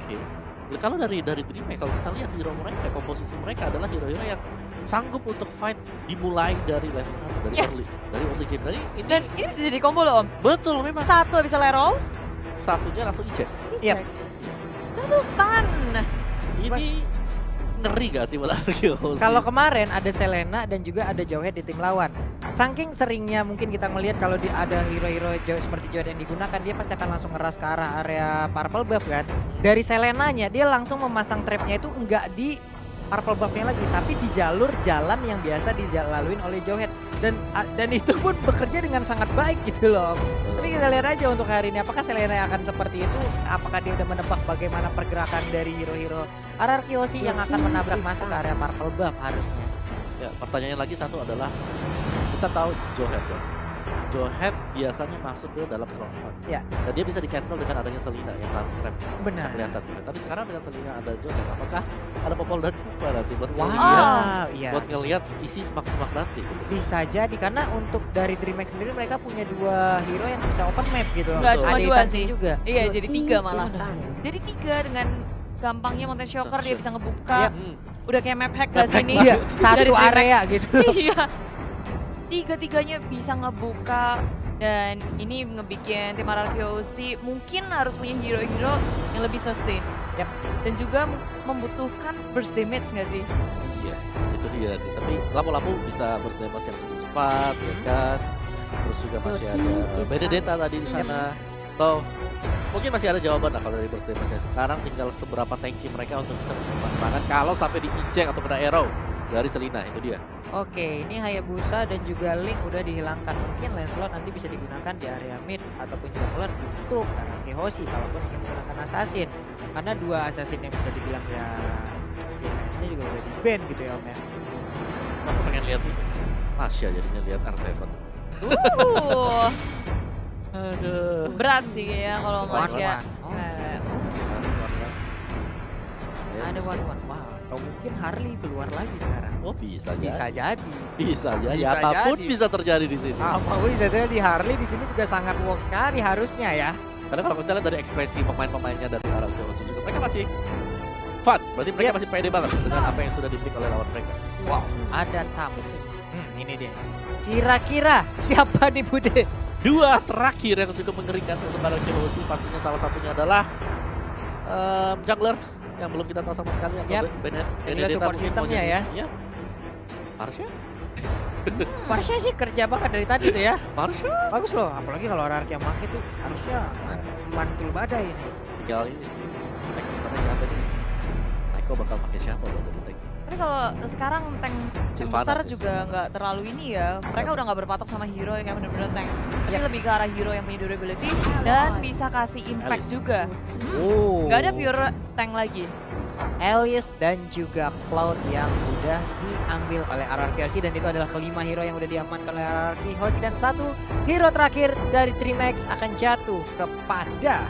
oke. Kalau dari DreamHack, kalau kita lihat hero mereka, komposisi mereka adalah hero-hero yang sanggup untuk fight dimulai dari level 1, dari Yes. early game. Dari ini Dan ini bisa jadi combo loh Om. betul memang. Satu bisa lerol, Satunya langsung eject. Yap. double stun. Ini ngeri gak sih malah Arkeos? Kalau kemarin ada Selena dan juga ada Jawhead di tim lawan. Saking seringnya mungkin kita melihat kalau ada hero-hero seperti Jawhead yang digunakan, dia pasti akan langsung ngeras ke arah area purple buff kan. Dari Selenanya dia langsung memasang trapnya itu enggak di purple buffnya lagi, tapi di jalur jalan yang biasa dilaluin oleh Jawhead. Dan itu pun bekerja dengan sangat baik gitu loh. Tapi kita lihat aja untuk hari ini apakah Selena akan seperti itu, apakah dia udah menebak bagaimana pergerakan dari hero-hero RRQ Hoshi yang akan menabrak masuk ke area purple buff harusnya. Ya, pertanyaannya lagi satu adalah kita tahu Jawhead biasanya masuk ke dalam selang-selang. Ya. Dan dia bisa di-cancel dengan adanya Selena yang taruh trap. Benar. Bisa kelihatan juga. Tapi sekarang dengan Selena ada Jawhead, apakah ada Popol dan Kupa nanti buat ngeliat, Wow, iya. buat ngeliat isi semak-semak nanti gitu. Bisa jadi karena untuk dari DreamHack sendiri mereka punya 2 hero yang bisa open map gitu loh. Nggak cuma Ada 2 Isan sih. juga. Iya jadi 3 malah. Benar. Jadi 3 dengan gampangnya Mountain Shocker dia bisa ngebuka. Yap. Udah kayak map hack gak sih ini? Iya, satu Dari DreamHack. area gitu. Iya. Tiga-tiganya bisa ngebuka dan ini ngebikin tim RRQ mungkin harus punya hero-hero yang lebih sustain. Yap. Dan juga membutuhkan burst damage gak sih? Yes, itu dia nih. Tapi lapu-lapu bisa burst damage yang cukup cepat, ya kan. Terus juga masih ada Benedetta tadi di sana. Atau mungkin masih ada jawaban lah kalau dari burst damage-nya. Sekarang tinggal seberapa tanky mereka untuk bisa mengemas tangan kalau sampai di-eject atau kena arrow dari Selena, itu dia. Oke, ini Hayabusa dan juga Link udah dihilangkan. Mungkin Lancelot nanti bisa digunakan di area mid ataupun Jungler untuk RRQ Hoshi kalaupun ingin menggunakan assassin. Karena 2 assassin yang bisa dibilang ya DPS-nya juga udah di-ban gitu ya Om ya. Aku pengen lihat nih Masya jadinya lihat R7. Aduh. Berat sih ya kalau One, Masya. one. Oh, ada one. Wah, atau mungkin Harley keluar lagi sekarang. Oh bisa jadi. Bisa jadi. Bisa jadi. Bisa Apapun jadi. bisa terjadi di sini. Apapun bisa jadi di Harley di sini juga sangat work sekali harusnya ya. Karena kalau kita lihat dari ekspresi pemain-pemainnya dari RRQ juga, mereka masih fun. Berarti mereka Yep. masih pede banget dengan apa yang sudah dipick oleh lawan mereka. Wow, ada tamu. Ini dia. Kira-kira siapa nih Bude? 2 terakhir yang cukup mengerikan untuk RRQ pastinya salah satunya adalah jungler yang belum kita tahu sama sekali atau Yap. Dan juga support mungkin sistemnya mau ya. jadi. Iya. Marsha? Marsha sih kerja banget dari tadi tuh ya. Marsha? Bagus loh, apalagi kalau RRQ yang make tuh harusnya mantul badai ini. Tinggal ini sih. Tank misalnya siapa nih? Taiko bakal pakai siapa buat dari tank? Tapi kalau sekarang tank yang Sylvanas besar sih. juga nggak terlalu ini ya. Mereka udah nggak berpatok sama hero yang bener-bener tank. Tapi Yap. lebih ke arah hero yang punya durability dan bisa kasih impact Alice. juga. Oh. Nggak ada pure tank lagi. Alice dan juga Cloud yang udah diambil oleh RRQ Hoshi dan itu adalah kelima hero yang udah diamankan oleh RRQ Hoshi dan 1 hero terakhir dari Dreamhack akan jatuh kepada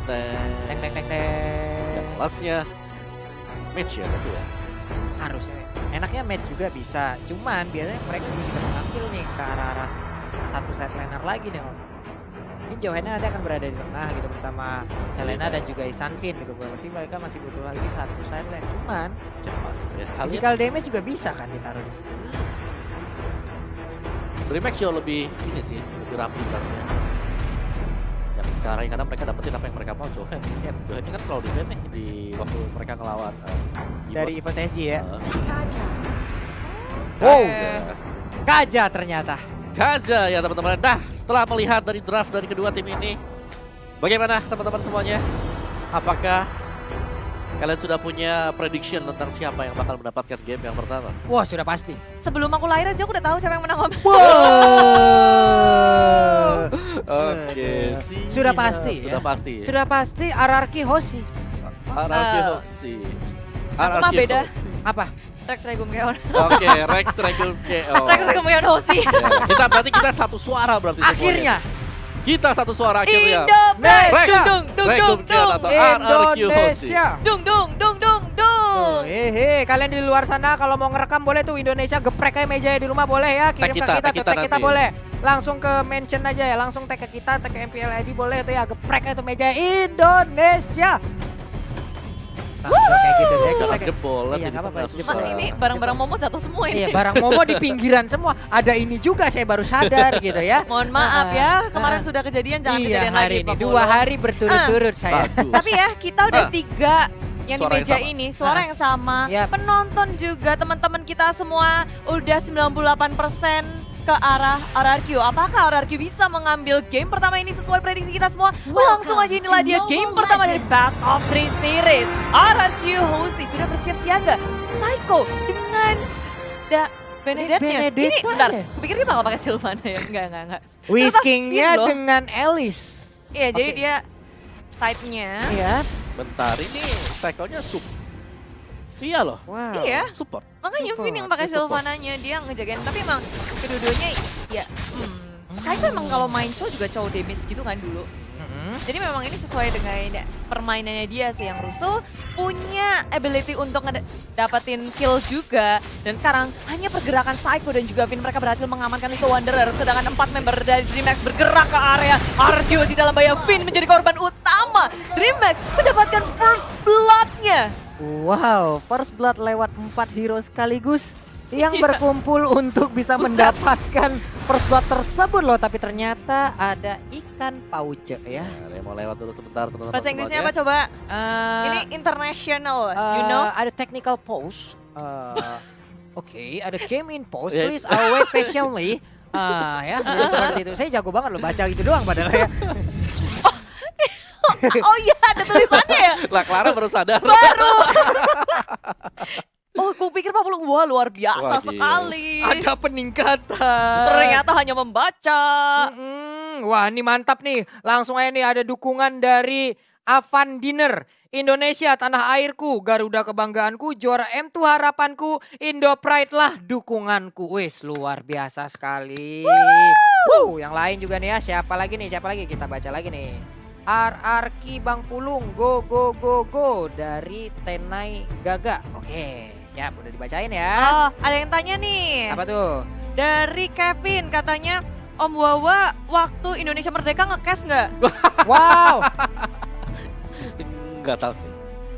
teng. Yang lastnya match ya berarti ya. Harusnya enaknya match juga bisa, cuman biasanya mereka juga bisa mengambil nih ke arah-arah satu side laner lagi nih Om. Mungkin Jawhead nanti akan berada di tengah gitu bersama Selena dan juga Isansin gitu. Berarti mereka masih butuh lagi satu side lane. Cuman Cepat gitu ya. Kalian physical damage juga bisa kan ditaruh di sini. DreamHack jauh lebih ini sih, lebih rapi karena yang sekarang karena mereka dapetin apa yang mereka mau. Jawhead. Yap. Jawhead ini kan selalu di nih di waktu mereka ngelawan Dari EVOS SG ya. Wow. Kaja ternyata. Kaja ya teman-teman. Nah, setelah melihat dari draft dari kedua tim ini, bagaimana teman-teman semuanya? Apakah kalian sudah punya prediction tentang siapa yang bakal mendapatkan game yang pertama? Wah, sudah pasti. Sebelum aku lahir aja aku udah tahu siapa yang menang Om. Oke, siap. Sudah pasti ya. Sudah pasti. Sudah pasti RRQ Hoshi. RRQ Hoshi. Aku mah beda. Apa? Rex Regum Keon. Oke, Rex Regum KO. Rex Regum Keon Hoshi. Ya, kita satu suara berarti semuanya. Akhirnya Kita satu suara akhirnya. Indonesia. Dung dung Regum dung Keon dung. atau RRQ Hoshi. Indonesia. Dung dung dung dung dung. Hehe, kalian di luar sana kalau mau ngerekam boleh tuh Indonesia geprek aja meja di rumah boleh ya, kirim ke kita, tag kita tag kita nanti. boleh. Langsung ke mention aja ya, langsung tag ke kita, tag ke MPL ID boleh tuh ya, geprek aja tuh meja Indonesia. Nah, udah kayak gitu deh. Jangan Kita- jebolan. Iya, jadi nggak apa-apa, nggak jebol. Cuma susah. ini barang-barang Momo jatuh semua ini. Iya, barang Momo di pinggiran semua. Ada ini juga saya baru sadar gitu ya. Mohon maaf ya, kemarin Ah. sudah kejadian, jangan Iya, kejadian hari lagi. ini Pak 2 Polo. hari berturut-turut saya. Bagus. Tapi ya, kita udah Ah. 3 yang di Suara yang meja sama. ini, suara Ah. yang sama. Yap. Penonton juga, teman-teman kita semua udah 98% ke arah RRQ. Apakah RRQ bisa mengambil game pertama ini sesuai prediksi kita semua? Langsung aja inilah dia game pertama dari Best of 3 Series. RRQ Hosi sudah bersiap siaga. Psycho dengan Benedetnya. Ini Benedetta bentar, ya? kupikir dia bakal pakai Sylvana ya. Enggak. Whiskingnya Tetap Finn loh. dengan Alice. Iya, jadi Oke. dia type-nya. Iya. Bentar, ini cycle-nya iya loh, Wow. Iya. support. Makanya Support, Vin yang pakai dia support. Sylvananya, dia ngejagain. Tapi emang kedua-duanya ya, saya tuh emang kalau main Chow juga Chow damage gitu kan dulu. Mm-mm. Jadi memang ini sesuai dengan permainannya dia sih yang Rusuh punya ability untuk dapetin kill juga. Dan sekarang hanya pergerakan Psycho dan juga Vin mereka berhasil mengamankan Little Wanderer. Sedangkan 4 member dari DreamHack bergerak ke area Arjo di dalam bahaya. Vin menjadi korban utama. DreamHack mendapatkan first blood-nya. Wow, first blood lewat 4 hero sekaligus yang Iya. berkumpul untuk bisa Buset. mendapatkan first blood tersebut loh. Tapi ternyata ada ikan pauce ya. Nah, ada yang mau lewat dulu sebentar teman-teman. Bahasa Inggrisnya apa semuanya. coba? Ini international, you know? Ada technical pause. Oke, ada game in pause. Ya. Please wait patiently. Ya, jadi seperti itu. Saya jago banget loh baca gitu doang padahal ya. Oh iya, ada tulisannya ya? Lah Clara baru sadar. Baru. Oh, aku pikir Pak Pulung, wah luar biasa Wah, gila. sekali. Ada peningkatan. Ternyata hanya membaca. Wah, ini mantap nih. Langsung aja nih ada dukungan dari Avan Dinner. Indonesia tanah airku, Garuda kebanggaanku, juara M2 harapanku, Indo Pride lah dukunganku. Wis luar biasa sekali. Yang lain juga nih ya. Siapa lagi nih? Siapa lagi? Kita baca lagi nih. RRQ Bang Pulung, go go go go dari Tenai Gaga. Oke, siap udah dibacain ya. Oh, ada yang tanya nih. Apa tuh? Dari Kevin katanya, Om Wawa waktu Indonesia Merdeka nge-cash nggak? Wow. Enggak tahu sih.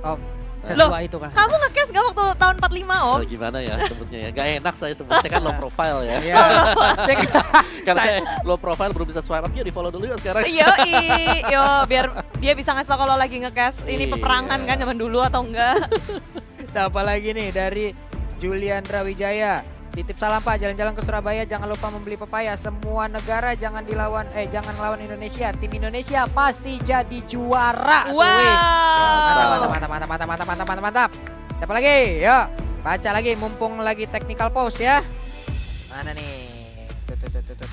Oh, Loh, setua itu kah? Kamu nge-cash nggak waktu tahun 45 Om? Gimana ya sebutnya ya. Gak enak saya sebutnya kan low profile ya. Iya. Karena Saya- saya low profile belum bisa swipe up, ya di follow dulu yuk sekarang. Yo, biar dia bisa ngasih tau kalau lagi nge-cash. Ini Iya. peperangan kan zaman dulu atau enggak? Apa lagi nih dari Julian Rawijaya. Titip salam Pak, jalan-jalan ke Surabaya jangan lupa membeli pepaya. Semua negara jangan lawan Indonesia. Tim Indonesia pasti jadi juara. Wow. Wis. Mantap. Siapa lagi? Yuk, baca lagi mumpung lagi technical pause ya. Mana nih?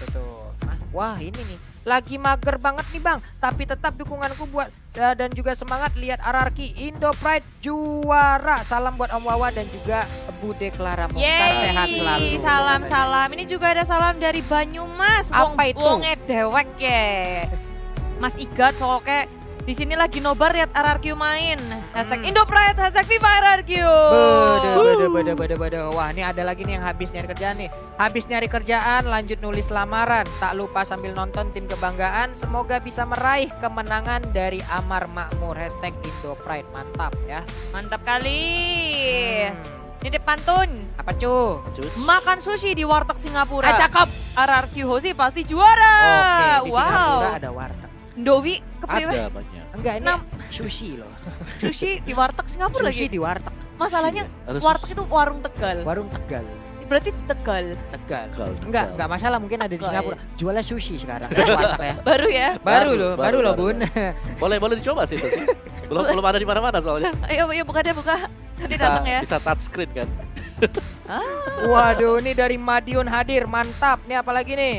Tuh. Wah, ini nih. Lagi mager banget nih Bang, tapi tetap dukunganku buat dan juga semangat lihat RRQ Indo Pride juara. Salam buat Om Wawa dan juga Bude Clara Mokhtar, sehat selalu. Salam. Ini juga ada salam dari Banyumas. Apa itu? Wonge dewek ya. Mas Igat pokoknya di sini lagi nobar lihat RRQ main. Hashtag Indo Pride, hashtag Viva RRQ. Bede. Wah, ini ada lagi nih yang habis nyari kerjaan nih. Habis nyari kerjaan, lanjut nulis lamaran. Tak lupa sambil nonton tim kebanggaan. Semoga bisa meraih kemenangan dari Amar Makmur. Hashtag Indo Pride. Mantap ya. Mantap kali. Hmm. Nitip pantun. Apa cu? Cuci. Makan sushi di warteg Singapura. Cakep. RRQ Hosi pasti juara. Oke, di Singapura Wow. ada warteg. Dowi kepriwe Ada banyak. Enggak, ini Nam- sushi loh. sushi di warteg Singapura Sushi lagi. di warteg. Masalahnya Ada warteg itu warung Tegal. Warung Tegal. Berarti Tegal. Tegal. Tegal. Enggak masalah mungkin ada di Tegal. Singapura. Jualnya sushi sekarang. Warteg ya. Baru ya. Baru loh, Bun. Boleh dicoba sih itu sih. Belum ada di mana-mana soalnya. Ayo buka deh buka. Ini datang ya. Bisa touchscreen kan. Waduh, ini dari Madiun hadir, mantap. Nih apalagi nih?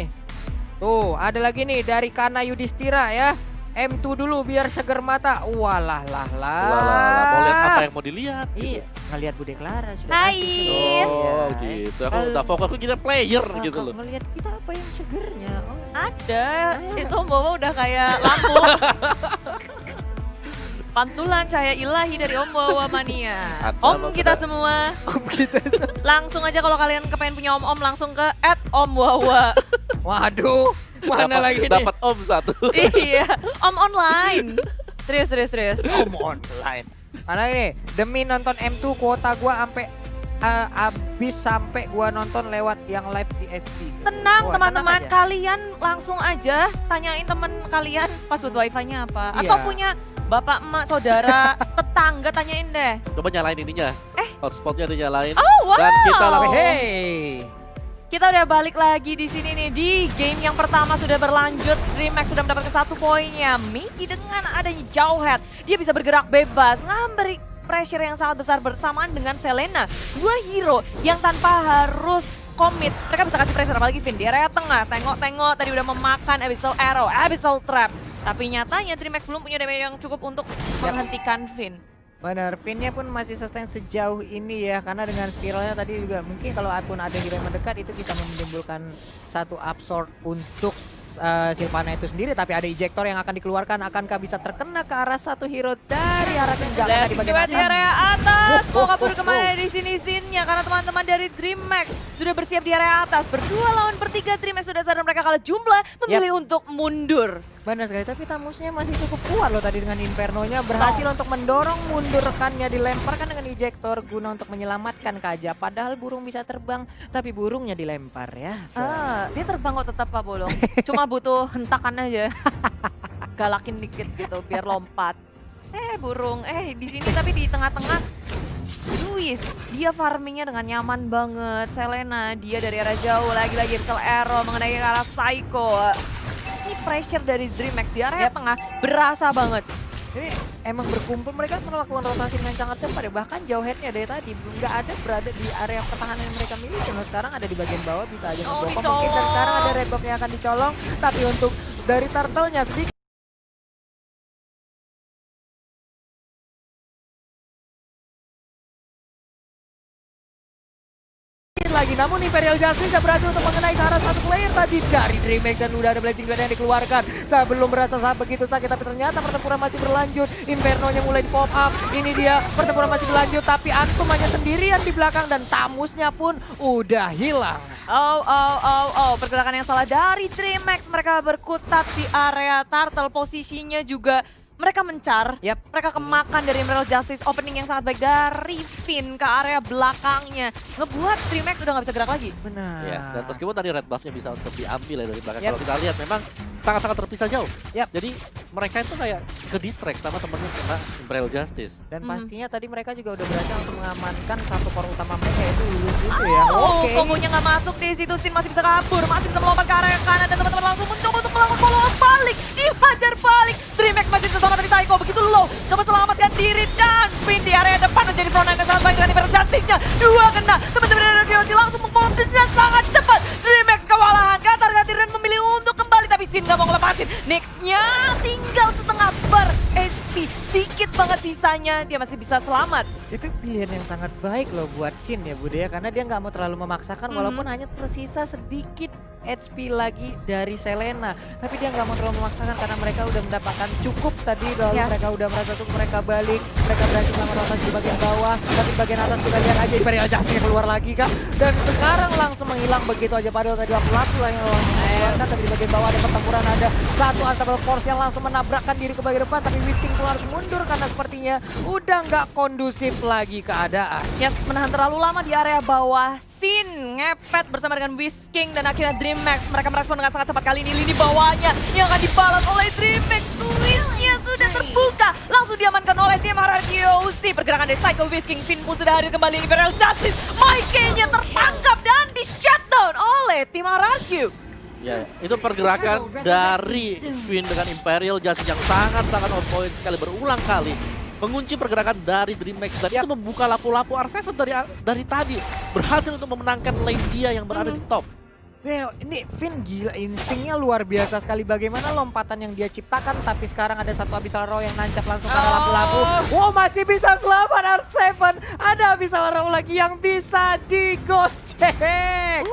Tuh, ada lagi nih dari Kana Yudhistira ya. M2 dulu biar seger mata. Walah lah. Mau lihat apa yang mau dilihat. Iya, ngelihat Bude Clara sudah. Hai. pasti. Oh Iya. gitu. Aku Kalau- udah fokus, aku kita player Ah, gitu kalau loh. ngelihat kita apa yang segernya? Oh. Ada. Itu Bawa udah kayak lampu. Pantulan cahaya ilahi dari Om Wawa Mania. Ada, Om Mbak, kita ada. semua. Kita Langsung aja kalau kalian kepengen punya om-om langsung ke @omwawa. Waduh, mana lagi nih? Dapat om satu. Iya, om online. Serius. Om online. Karena ini demi nonton M2 kuota gua sampai habis sampai gua nonton lewat yang live di FB. Tenang Wah, teman-teman, tenang aja. kalian langsung aja tanyain temen kalian password wifi-nya apa. Iya. Atau punya bapak, emak, saudara, tetangga, tanyain deh. Coba nyalain ininya. Hotspotnya dinyalain. Oh wow. Dan kita langsung Hey. Kita udah balik lagi di sini nih di game yang pertama sudah berlanjut. DreamHack sudah mendapatkan 1 poinnya. Miki dengan adanya Jauhead, dia bisa bergerak bebas, memberi pressure yang sangat besar bersamaan dengan Selena. 2 hero yang tanpa harus komit. Mereka bisa kasih pressure apalagi Finn di area tengah. Tengok-tengok tadi udah memakan Abyssal Arrow, Abyssal Trap. Tapi nyatanya DreamHack belum punya damage yang cukup untuk menghentikan Finn. Benar, pinnya pun masih sustain sejauh ini ya, karena dengan spiralnya tadi juga mungkin kalau pun ada hero yang mendekat itu bisa menimbulkan satu absorb untuk Sylvana itu sendiri, tapi ada ejector yang akan dikeluarkan, akankah bisa terkena ke arah satu hero dari arah tinggal Dan di bagian di atas. area atas, mau kabur kemana di sini Sinnya karena teman-teman dari DreamHack sudah bersiap di area atas. Berdua lawan bertiga, DreamHack sudah sadar mereka kalah jumlah, memilih untuk mundur. Benar sekali, tapi Tamusnya masih cukup kuat loh tadi dengan Inferno-nya, berhasil untuk mendorong mundur rekannya, dilemparkan dengan ejector guna untuk menyelamatkan Kaja. Padahal burung bisa terbang, tapi burungnya dilempar ya. Dia terbang kok tetap Pak Bolong. Cuma butuh hentakan aja. Galakin dikit gitu biar lompat. Burung. Di sini tapi di tengah-tengah Luis, dia farmingnya dengan nyaman banget. Selena, dia dari arah jauh lagi-lagi Abyssal Arrow mengenai ke arah Psycho. Ini pressure dari DreamHack di area tengah berasa banget. Ini emang berkumpul, mereka melakukan rotasi dengan sangat cepat ya. Bahkan Jauheadnya dari tadi belum nggak ada berada di area pertahanan yang mereka miliki. Nah, sekarang ada di bagian bawah, bisa aja ngebokong mungkin. Dan dicolong. sekarang ada red buff yang akan dicolong. Tapi untuk dari turtle-nya sedikit lagi, namun Imperial Justice bisa berhasil untuk mengenai ke arah satu player tadi dari DreamHack dan udah ada Blazing Blade yang dikeluarkan. Saya belum merasa begitu sakit, tapi ternyata pertempuran masih berlanjut. Inferno-nya mulai di pop up. Ini dia, pertempuran masih berlanjut, tapi Antum hanya sendirian di belakang dan Tamusnya pun udah hilang. Pergerakan yang salah dari DreamHack. Mereka berkutat di area turtle, posisinya juga mereka mencar. Mereka kemakan dari Emerald Justice, opening yang sangat baik dari Finn ke area belakangnya. Ngebuat DreamHack udah nggak bisa gerak lagi. Benar. Ya, dan meskipun tadi red buff-nya bisa untuk diambil ya dari belakang, kalau kita lihat memang sangat-sangat terpisah jauh. Jadi mereka itu kayak ke distract sama temennya kena Imperial Justice. Dan pastinya tadi mereka juga udah berhasil untuk mengamankan satu core utama mereka, yaitu Lulus itu ya. Kombonya nggak masuk di situ, Sin masih bisa kabur, masih bisa melompat ke area kanan dan teman-teman langsung mencoba untuk melakukan follow up balik. Dihajar balik. DreamHack masih bersama dari Psycho, begitu low. Coba selamatkan diri dan Finn di area depan menjadi front line yang sangat baik dengan Imperial Justice-nya. 2 kena, teman-teman dari Ryoji langsung memfollow dengan sangat cepat. DreamHack kewalahan, Katar-Katir dan memilih untuk kembali, tapi Sin nggak mau ngelepasin. Next-nya tinggal setengah bar SP, dikit banget sisanya, dia masih bisa selamat. Itu pilihan yang sangat baik loh buat Sin ya Bude ya, karena dia nggak mau terlalu memaksakan walaupun hanya tersisa sedikit HP lagi dari Selena, tapi dia nggak mau terlalu memaksakan karena mereka udah mendapatkan cukup tadi, lalu mereka udah merasa cukup, mereka balik, mereka berhasil melakukan rotasi di bagian bawah, tapi bagian atas kita lihat aja Imperial Justice keluar lagi kak, dan sekarang langsung menghilang begitu aja. Padahal tadi pelaku yang mengeluarkan, tapi di bagian bawah ada pertempuran, ada satu Unstoppable Force yang langsung menabrakkan diri ke bagian depan, tapi Whisking pun harus mundur karena sepertinya udah nggak kondusif lagi keadaan. Menahan terlalu lama di area bawah. Sin ngepet bersama dengan Whisking dan akhirnya DreamHack. Mereka merespon dengan sangat cepat kali ini. Lini bawahnya yang akan dibalas oleh DreamHack. Switch-nya sudah terbuka. Langsung diamankan oleh tim RRQC. Pergerakan dari Psycho Whisking. Finn pun sudah hadir kembali. Imperial Justice. Mikey-nya tertangkap dan di-shutdown oleh tim RRQ. Ya, itu pergerakan dari Finn dengan Imperial Justice yang sangat-sangat on point sekali, berulang kali mengunci pergerakan dari DreamHack dan itu membuka lapu-lapu R7 dari tadi, berhasil untuk memenangkan lane dia yang berada di top. Ini Finn gila, instingnya luar biasa sekali, bagaimana lompatan yang dia ciptakan, tapi sekarang ada satu Abyssal Arrow yang nancap langsung ke arah lampu-lampu. Wow, masih bisa selamat R7, ada Abyssal Arrow lagi yang bisa digocek.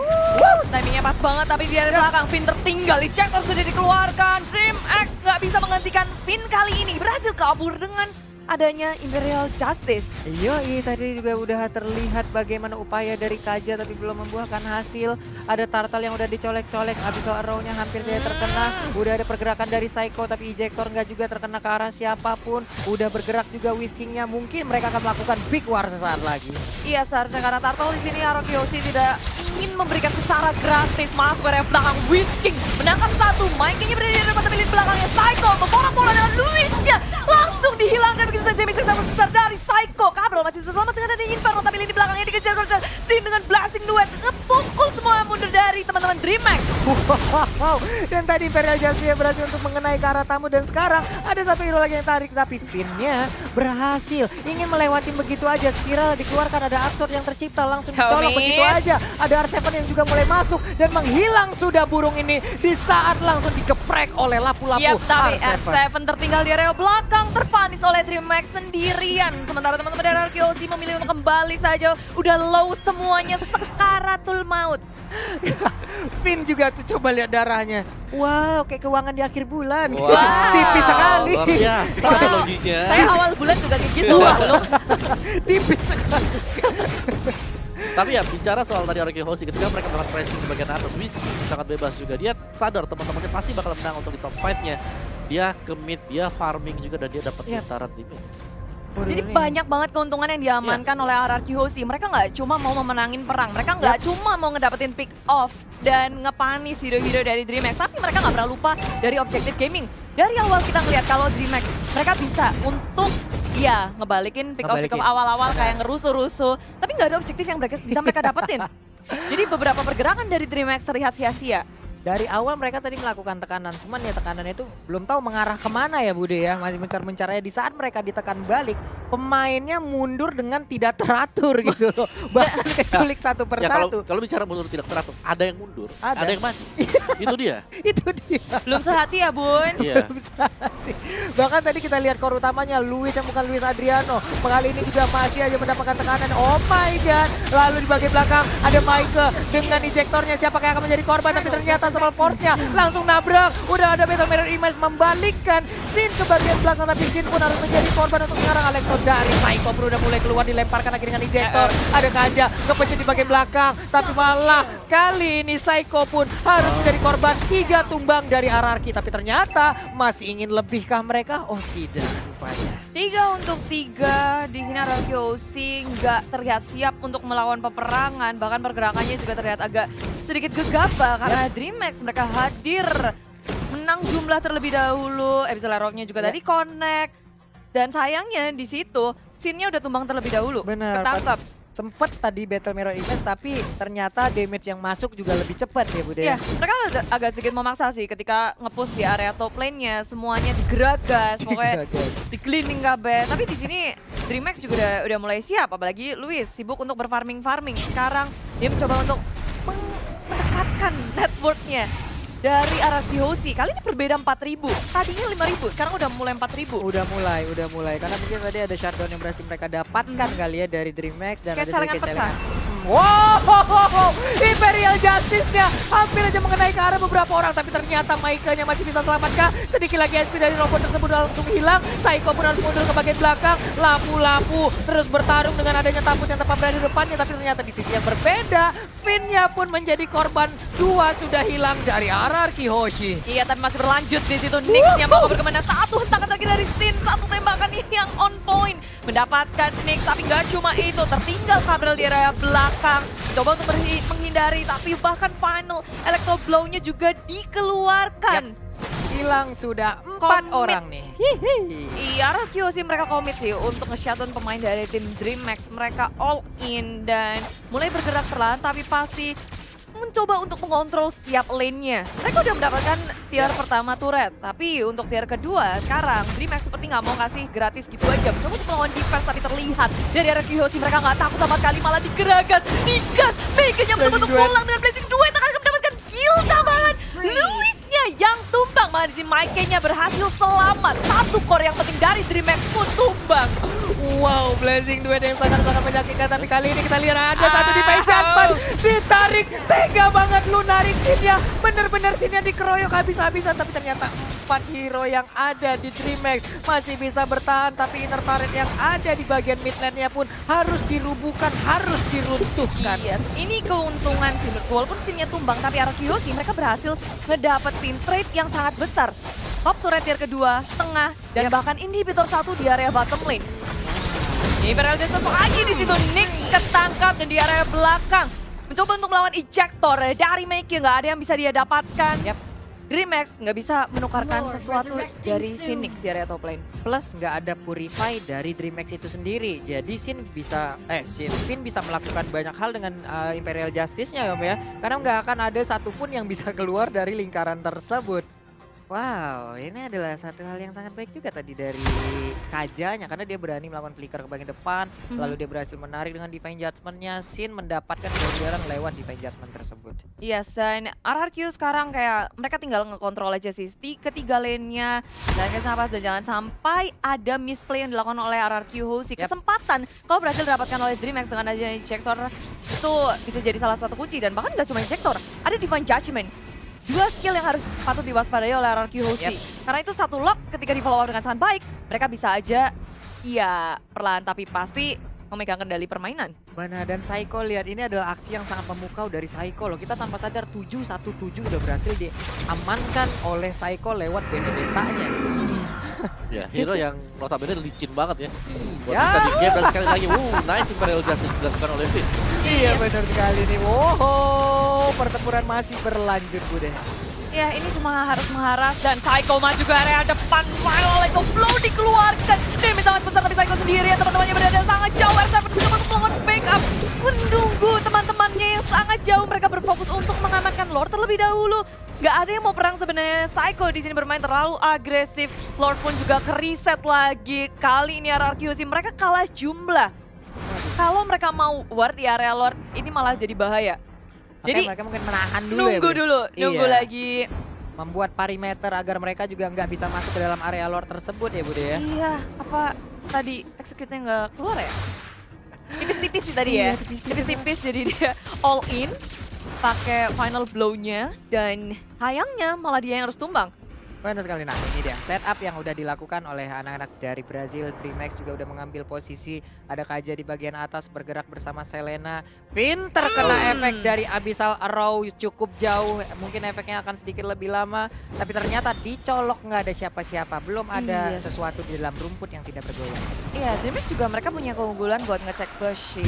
Timingnya pas banget, tapi di area belakang Finn tertinggal. Ejector sudah dikeluarkan. DreamHack nggak bisa menghentikan Finn kali ini, berhasil kabur dengan adanya Imperial Justice. Yoi, tadi juga udah terlihat bagaimana upaya dari Kaja tapi belum membuahkan hasil. Ada Turtle yang udah dicolek-colek, Abyssal Arrow-nya hampir dia terkena. Udah ada pergerakan dari Psycho tapi Ejector nggak juga terkena ke arah siapapun. Udah bergerak juga Whisking-nya, mungkin mereka akan melakukan Big War sesaat lagi. Iya, seharusnya karena Turtle di sini Arokiyoshi tidak ingin memberikan secara gratis masuk area belakang. Whisking menangkap satu, Mike-nya berada di depan milik belakangnya Psycho, membola-bola dengan Luis-nya langsung dihilangkan begitu saja. Mixing sama besar dari Psycho. Kabel masih selamat dengan adanya Inferno, tapi ini di belakangnya dikejar Sin dengan Blasting Duet, ngepukul semua mundur dari teman-teman DreamHack. Wow, dan tadi Imperial Justice berhasil untuk mengenai ke arah tamu dan sekarang ada satu hero lagi yang tarik tapi Finn-nya berhasil ingin melewati begitu aja. Spiral dikeluarkan, ada Absorb yang tercipta langsung dicolok begitu aja. Ada R7 yang juga mulai masuk dan menghilang sudah burung ini di saat langsung dikeprek oleh lapu-lapu. Yap, tapi R7. R7 tertinggal di area belakang, terpanis oleh DreamHack sendirian. Sementara teman-teman dari Arokiyoshi memilih untuk kembali saja. Udah low semuanya, sekaratul maut. Finn juga tuh coba lihat darahnya. Wow, kayak keuangan di akhir bulan. Wow, Tipis sekali. luar biasa analoginya. Saya awal bulan juga kayak gitu. Tipis sekali. Tapi ya bicara soal tadi Arokiyoshi, ketika mereka melakukan pressing di bagian atas, Whisky sangat bebas juga. Dia sadar teman-temannya pasti bakal menang untuk di top 5-nya. Dia ke mid, dia farming juga dan dia dapat pintaran di mid. Jadi banyak banget keuntungan yang diamankan oleh Arokiyoshi. Mereka nggak cuma mau memenangin perang, mereka nggak cuma mau ngedapetin pick off dan ngepanis hero-hero dari DreamHack, tapi mereka nggak pernah lupa dari objektif gaming. Dari awal kita ngeliat kalau DreamHack mereka bisa untuk ya ngebalikin pick off awal-awal kayak ngerusuh-rusuh, tapi nggak ada objektif yang bisa mereka dapetin. Jadi beberapa pergerakan dari DreamHack terlihat sia-sia. Dari awal mereka tadi melakukan tekanan, cuman ya tekanannya itu belum tahu mengarah kemana ya Bude ya. Masih mencar-mencarnya di saat mereka ditekan balik, pemainnya mundur dengan tidak teratur gitu loh. Bahkan keculik satu Ya persatu. kalau bicara mundur tidak teratur, ada yang mundur, Ada. ada yang maju. Itu dia. Itu dia. Belum sehati ya Bun? Iya. Belum sehati. Bahkan tadi kita lihat core utamanya Luis yang bukan Luis Adriano. Kali ini juga masih aja mendapatkan tekanan. Oh my god. Lalu di bagian belakang ada Mike dengan ejektornya. Siapa yang akan menjadi korban, tapi ternyata sama force-nya langsung nabrak. Udah ada Battle Mirror Image membalikkan Sin ke bagian belakang, tapi Sin pun harus menjadi korban untuk mengarang Alexo dari Psycho pun udah mulai keluar, dilemparkan lagi dengan ejektor. Ada Kaja kepecut di bagian belakang, tapi malah kali ini Psycho pun harus menjadi korban. 3 tumbang dari RRQ, tapi ternyata masih ingin lebihkah mereka? Oh tidak, rupanya. 3 untuk 3 di sini Arokiyoshi nggak terlihat siap untuk melawan peperangan, bahkan pergerakannya juga terlihat agak sedikit gegabah karena DreamHack mereka hadir menang jumlah terlebih dahulu. Abyssal Arrow-nya juga tadi connect dan sayangnya di situ Sin-nya udah tumbang terlebih dahulu. Benar. Ketangkap. Sempet tadi Battle Mirror Image, tapi ternyata damage yang masuk juga lebih cepat ya Bude. Iya, mereka agak sedikit memaksa sih ketika nge-push di area top lane-nya, semuanya digeragas, pokoknya di-cleaning kabeh. Tapi di sini DreamHack juga udah mulai siap, apalagi Luis sibuk untuk berfarming. Sekarang dia mencoba untuk mendekatkan network-nya dari Arokiyoshi. Kali ini berbeda 4.000, tadinya 5.000, sekarang udah mulai 4.000. Udah mulai. Karena mungkin tadi ada shutdown yang berhasil mereka dapatkan kali ya dari DreamHack dan Kayak ada celengan sedikit pecah. Wow, Imperial Justice-nya hampir aja mengenai ke arah beberapa orang, tapi ternyata Maika-nya masih bisa selamatkan. Sedikit lagi SP dari robot tersebut langsung hilang. Psycho pun harus mundur ke bagian belakang. Lapu-lapu terus bertarung dengan adanya Tampus yang tepat berada di depannya, tapi ternyata di sisi yang berbeda, Finn-nya pun menjadi korban. 2 sudah hilang dari Arokiyoshi. Iya, tapi masih berlanjut di situ. Nyx-nya mau berkemana? 1 hentakan lagi dari Sin, 1 tembakan ini yang on point. Mendapatkan Nyx, tapi nggak cuma itu. Tertinggal kabel di area belakang. Coba untuk menghindari, tapi bahkan final Electro Blow-nya juga dikeluarkan. Hilang sudah 4 Komit. orang nih. Iya, Arokiyoshi mereka komit sih untuk nge-shutdown pemain dari tim DreamHack. Mereka all in dan mulai bergerak perlahan, tapi pasti mencoba untuk mengontrol setiap lane-nya. Mereka udah mendapatkan tier pertama turret, tapi untuk tier kedua sekarang DreamHack seperti nggak mau kasih gratis gitu aja. Mencoba untuk melawan defense, tapi terlihat dari Arokiyoshi mereka nggak takut sama sekali, malah digeragas, digas. Mega-nya mencoba untuk pulang dengan blazing duet, akan mendapatkan kill tambahan. Luis-nya yang tumbang. malah di sini Maikenya berhasil selamat. Satu core yang penting dari DreamHack pun tumbang. Wow, Blazing duet yang sangat-sangat menyakitkan. Tapi kali ini kita lihat ada satu di Judgment. Ditarik, tega banget lu narik scene-nya. Bener-bener scene-nya dikeroyok habis-habisan. Tapi ternyata 4 hero yang ada di DreamHack masih bisa bertahan. Tapi inner turret yang ada di bagian mid lane-nya pun harus dirubuhkan, harus diruntuhkan. Yes, ini keuntungan sih. Walaupun scene-nya tumbang, tapi Arceus mereka berhasil ngedapetin trade yang sangat besar. Top turret tier kedua, tengah, dan bahkan inhibitor 1 di area bottom lane. Ini Imperial Justice lagi di situ. Nyx ketangkap dan di area belakang. Mencoba untuk melawan ejector dari Maikey, nggak ada yang bisa dia dapatkan. DreamHack nggak bisa menukarkan sesuatu dari Nyx di area top lane. Plus nggak ada Purify dari DreamHack itu sendiri. Jadi Finn bisa melakukan banyak hal dengan Imperial Justice-nya ya Om ya. Karena nggak akan ada satupun yang bisa keluar dari lingkaran tersebut. Wow, ini adalah satu hal yang sangat baik juga tadi dari Kajanya. Karena dia berani melakukan flicker ke bagian depan. Lalu dia berhasil menarik dengan Divine Judgment-nya. Sin mendapatkan kejuaraan lewat Divine Judgment tersebut. Yes, dan RRQ sekarang kayak mereka tinggal ngekontrol aja sih ketiga lane-nya. Dan kesapas dan jangan sampai ada misplay yang dilakukan oleh RRQ Hoshi. Kesempatan kalau berhasil didapatkan oleh DreamHack dengan adanya Injector itu bisa jadi salah satu kunci. Dan bahkan gak cuma Injector, ada Divine Judgment. Dua skill yang harus patut diwaspadai oleh RRQ Hoshi. Karena itu satu lock ketika di follow up dengan sangat baik, mereka bisa aja perlahan tapi pasti memegang kendali permainan. Mana dan Psycho, lihat ini adalah aksi yang sangat memukau dari Psycho loh. Kita tanpa sadar 7-1-7 udah berhasil diamankan oleh Psycho lewat Benedetta-nya. Ya, hero yang notabene licin banget ya. Buat bisa di game dan sekali lagi, nice Imperial Justice dilakukan oleh Finn. Iya benar sekali nih. Wow, pertempuran masih berlanjut Bude. Ya ini cuma harus mengharap dan Psycho maju ke area depan. Violet Flow dikeluarkan. Damage sangat besar tapi Psycho sendirian. Teman-temannya berada sangat jauh. R7 bisa untuk melakukan backup. Menunggu teman-temannya yang sangat jauh. Mereka berfokus untuk mengamankan Lord terlebih dahulu. Gak ada yang mau perang sebenarnya. Psycho di sini bermain terlalu agresif. Lord pun juga ke-reset lagi. Kali ini RRQ sih mereka kalah jumlah. Kalau mereka mau war di area Lord ini malah jadi bahaya. Jadi mereka mungkin menahan dulu nunggu lagi. Membuat perimeter agar mereka juga nggak bisa masuk ke dalam area Lord tersebut ya Bude ya. Iya, apa tadi execute-nya nggak keluar ya? Tipis-tipis sih tadi ya. Tipis-tipis jadi dia all in. Pakai final blow-nya dan sayangnya malah dia yang harus tumbang. Benar sekali. Nah ini dia setup yang udah dilakukan oleh anak-anak dari Brazil. DreamHack juga udah mengambil posisi. Ada Kaja di bagian atas bergerak bersama Selena. Finn terkena efek dari Abyssal Arrow cukup jauh. Mungkin efeknya akan sedikit lebih lama. Tapi ternyata dicolok nggak ada siapa-siapa. Belum ada sesuatu di dalam rumput yang tidak bergoyang. Iya, DreamHack juga mereka punya keunggulan buat ngecek bush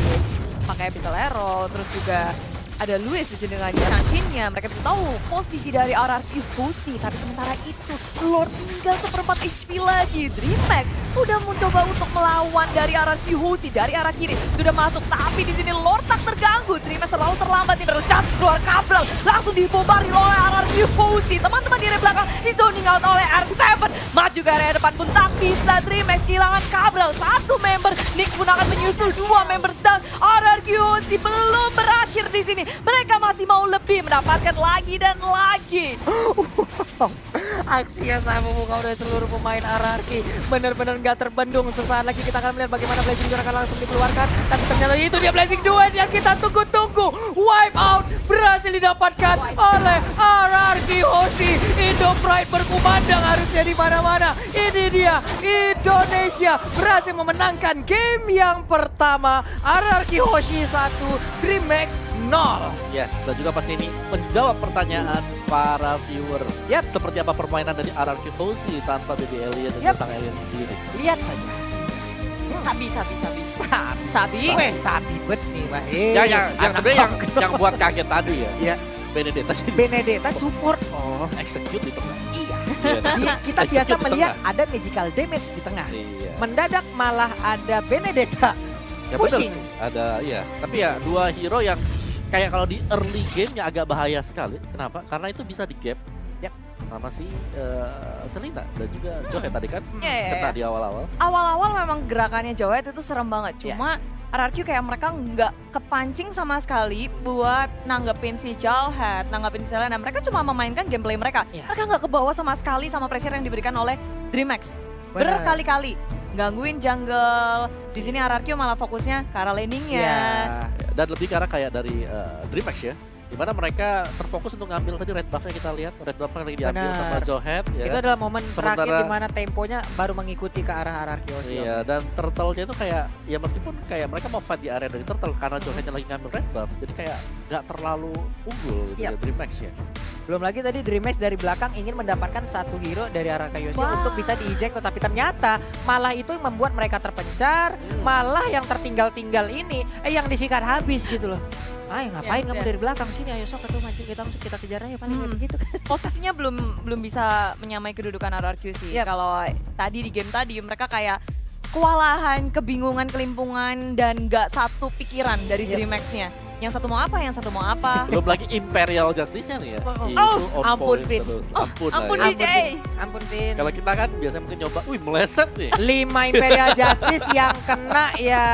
pakai Abyssal Arrow. Terus juga ada Luis di sini dengan Chankin-nya. Mereka bisa tahu posisi dari RRQ Hoshi. Tapi sementara itu Lord tinggal seperempat HP lagi. DreamHack udah mencoba untuk melawan dari RRQ Hoshi dari arah kiri. Sudah masuk tapi di sini Lord tak terganggu. DreamHack terlalu terlambat nih bercat keluar kabel. Langsung dibombardir oleh RRQ Hoshi. Teman-teman di area belakang di zoning out oleh R7. Maju ke area depan pun tak bisa. DreamHack kehilangan kabel. Satu member. Nyx pun akan menyusul dua members down. RRQ Hoshi belum berakhir di sini. Mereka masih mau lebih mendapatkan lagi dan lagi. Aksi yang sangat memukau dari seluruh pemain RRQ. Benar-benar nggak terbendung. Sesaat lagi kita akan melihat bagaimana Blazing Duet akan langsung dikeluarkan. Tapi ternyata itu dia Blazing Duet yang kita tunggu-tunggu. Wipe out berhasil didapatkan oleh RRQ Hoshi. Indo Pride berkumandang harusnya di mana-mana. Ini dia Indonesia berhasil memenangkan game yang pertama. RRQ Hoshi 1, DreamHack 0. Yes, dan juga pasti ini menjawab pertanyaan para viewer. Seperti apa permainan dari RRQ Hoshi tanpa Baby Alien dan sang Alien sendiri. Lihat saja. Sabi. Weh, sabi bet nih, Wah. Yang sebenarnya yang buat kaget tadi ya. Iya. Benedetta support. Oh, execute di tengah. Iya. Kita biasa melihat ada magical damage di tengah. Iya. Mendadak malah ada Benedetta. Ya pusing. Ada tapi ya dua hero yang kayak kalau di early game-nya agak bahaya sekali. Kenapa? Karena itu bisa di gap. Sama si Selena dan juga Johet tadi kan kena di awal-awal. Awal-awal memang gerakannya Johet itu serem banget. Cuma RRQ kayak mereka nggak kepancing sama sekali buat nanggepin si Jawhead, nanggepin si Selena. Mereka cuma memainkan gameplay mereka. Iya. Mereka nggak kebawa sama sekali sama pressure yang diberikan oleh DreamHack. Benar. Berkali-kali gangguin jungle. Di sini RRQ malah fokusnya ke arah landingnya. Ya. Dan lebih ke arah kayak dari DreamHack ya. Dimana mereka terfokus untuk ngambil tadi red buff-nya kita lihat. Red buff yang lagi diambil Benar. sama Jawhead. Ya Itu kan? adalah momen terakhir Sementara- di mana temponya baru mengikuti ke arah RRQ. Iya, dan Turtle-nya itu kayak, ya meskipun kayak mereka mau fight di area dari Turtle karena Jawhead-nya lagi ngambil red buff, jadi kayak nggak terlalu unggul gitu Yap. ya DreamHack ya. Belum lagi tadi DreamHack dari belakang ingin mendapatkan satu hero dari arah Kayoshi Wah. untuk bisa di-eject, tapi ternyata malah itu yang membuat mereka terpencar, malah yang tertinggal-tinggal ini yang disikat habis gitu loh. Ngapain Yes, kamu yes. dari belakang sini, ayo sok tuh maju kita kejar aja paling kayak begitu kan. Posisinya belum bisa menyamai kedudukan RRQ sih. Yap. Kalau tadi di game tadi mereka kayak kewalahan, kebingungan, kelimpungan dan nggak satu pikiran dari Yap. DreamHack-nya. Yang satu mau apa, yang satu mau apa. Belum lagi Imperial Justice-nya nih ya. Oh, Itu on ampun, point Vin. terus. Oh, Ampun, ampun, lah ya. DJ. Ampun Vin. Kalau kita kan biasanya mungkin nyoba, wih meleset nih. 5 Imperial Justice yang kena ya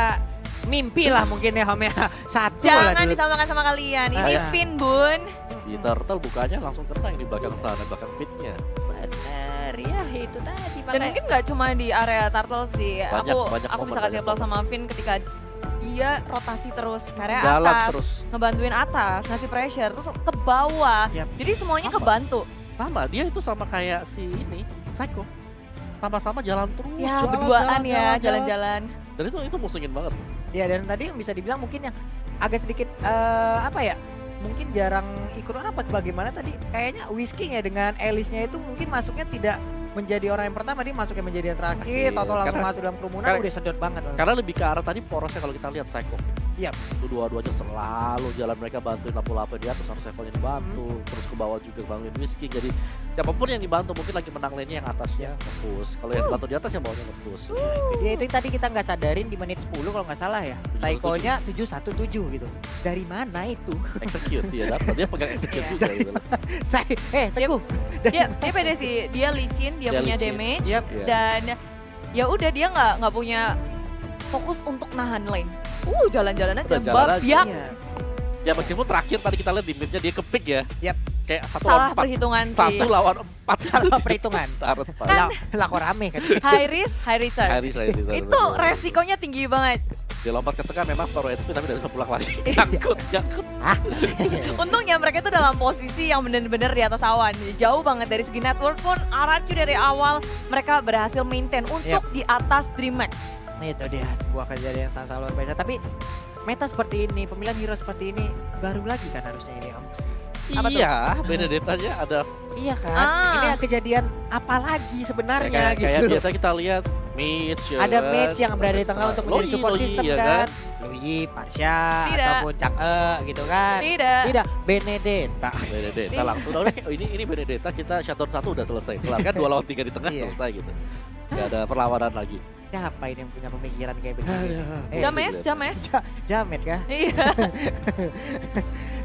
mimpi lah mungkin ya Om ya. Satu lah Jangan dulu. disamakan sama kalian. Ini Ah. Vin, Bun. Di Turtle bukanya langsung kena yang di belakang sana, belakang pitnya. Bener ya itu tadi Dan makanya. mungkin nggak cuma di area Turtle sih. Banyak aku momen, bisa kasih banyak applause momen. sama Vin ketika dia rotasi terus ke area Jalan atas, terus. ngebantuin atas, ngasih pressure, terus ke bawah. Yap. Jadi semuanya Apa? kebantu. Sama, dia itu sama kayak si ini, Psycho. Sama-sama jalan terus. Ya, jalan, berduaan jalan, ya, jalan. jalan-jalan. Dan itu musingin banget. Ya dan tadi yang bisa dibilang mungkin yang agak sedikit apa ya? Mungkin jarang ikut orang apa bagaimana tadi? Kayaknya Whiskey ya dengan Alice-nya itu mungkin masuknya tidak menjadi orang yang pertama, dia masuknya menjadi yang terakhir, Iya, Toto langsung karena- masuk dalam kerumunan karena- udah sedot banget. Karena lebih ke arah tadi porosnya kalau kita lihat Psycho. Yap. Itu dua-duanya selalu jalan, mereka bantuin lapu-lapu di atas, harus levelnya dibantu, terus ke bawah juga bantuin Whiskey. Jadi siapapun yang dibantu mungkin lagi menang lane-nya yang atasnya nge-push. Kalau yang bantu di atas yang bawahnya nge-push. Dia itu yang tadi kita nggak sadarin di menit 10 kalau nggak salah ya. Psycho-nya 717 gitu. Dari mana itu? Execute dia dapat, dia pegang execute juga gitu loh. Teguh. Dia pede sih, dia licin, dia Dia punya licin. damage Yap. Iya. dan ya udah dia nggak punya fokus untuk nahan lane. Jalan-jalan aja, Udah jalan aja. babyak. Iya. Ya meskipun terakhir tadi kita lihat di mid-nya dia ke-pick ya. Yap. Kayak satu Salah lawan empat. perhitungan sih. Satu lawan 4. Salah perhitungan. Kan. Lah kok rame kan. High risk, high return. Harry saya Itu resikonya tinggi banget. Dia lompat ke tengah memang power HP tapi dari bisa pulang lagi. Iya. Nyangkut. Untungnya mereka itu dalam posisi yang benar-benar di atas awan. Jauh banget dari segi network pun RRQ dari awal mereka berhasil maintain untuk di atas DreamHack. Itu dia sebuah kejadian yang sangat luar biasa. Tapi meta seperti ini, pemilihan hero seperti ini baru lagi kan harusnya ini Om. Apa tuh? Iya, Benedetta-nya ada Iya kan? Ah. Ini kejadian apa lagi sebenarnya kayak gitu. biasa kita lihat Mitch ya Ada kan? Mitch yang berada di tengah untuk menjadi Loi, support Loi, system ya kan. Luyi, Parsha, Tidak. ataupun Chang'e gitu kan. Tidak. Tidak, Benedetta. Benedetta langsung udah ini Benedetta kita shutdown 1 udah selesai. Kelar kan 2 lawan 3 di tengah Iya. selesai gitu. Gak ada perlawanan lagi. Siapa ini yang punya pemikiran kayak begini? James, James. Jamet kah? Iya,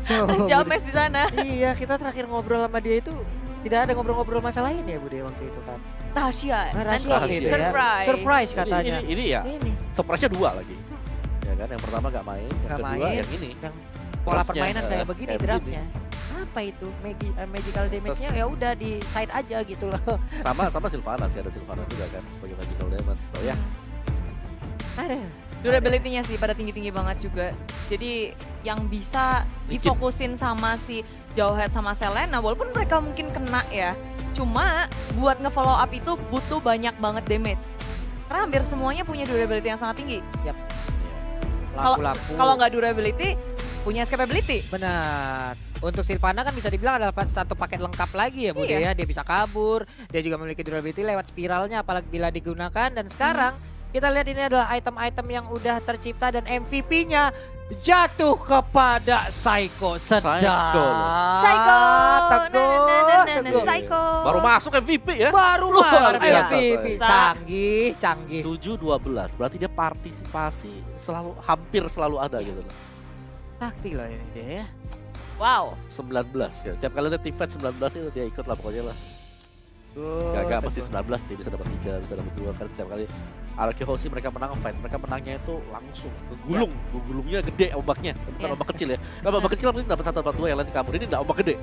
So, James di sana. Iya, kita terakhir ngobrol sama dia itu tidak ada ngobrol-ngobrol masalah ini ya Bude waktu itu kan. Rahasia. Rahasia Nanti gitu ya. surprise. Surprise katanya. Ini ya, Ini surprise-nya 2 lagi. Ya kan, yang pertama gak main, yang Nggak kedua main. yang ini. yang pola Draftnya, permainan kayak begini kayak begini. draftnya. Apa itu? Magical damage-nya ya udah di side aja gitu loh. Sama Sylvana sih, ada Sylvana juga kan sebagai magical damage. So ya, Ada. Durability-nya sih pada tinggi-tinggi banget juga. Jadi yang bisa Licin. difokusin sama si Jawhead sama Selena walaupun mereka mungkin kena ya. Cuma buat nge-follow up itu butuh banyak banget damage. Karena hampir semuanya punya durability yang sangat tinggi. Kalau- Laku-laku. Kalau nggak durability, punya escapability. Benar. Untuk Sylvana kan bisa dibilang adalah satu paket lengkap lagi ya Bude Iya. ya. Dia bisa kabur, dia juga memiliki durability lewat spiralnya apalagi bila digunakan. Dan sekarang kita lihat ini adalah item-item yang udah tercipta dan MVP-nya jatuh kepada Psycho. Sedap. Psycho. Teguh, teguh. Psycho. baru masuk MVP ya. Baru Luar lah biasa, MVP. Say. Canggih, canggih. 7-12, berarti dia partisipasi hampir selalu ada gitu loh. Sakti loh ini dia ya. Wow. 19 kan. Tiap kali ada team fight 19 itu dia ikut lah pokoknya lah. Gak mesti 19 sih, bisa dapat 3, bisa dapat 2 kan tiap kali RRQ Hoshi mereka menang fight, mereka menangnya itu langsung gulungnya gede ombaknya, bukan Iya. ombak kecil ya. Ombak kecil mungkin dapat 1 dapat 2 yang lain kabur, ini enggak ombak gede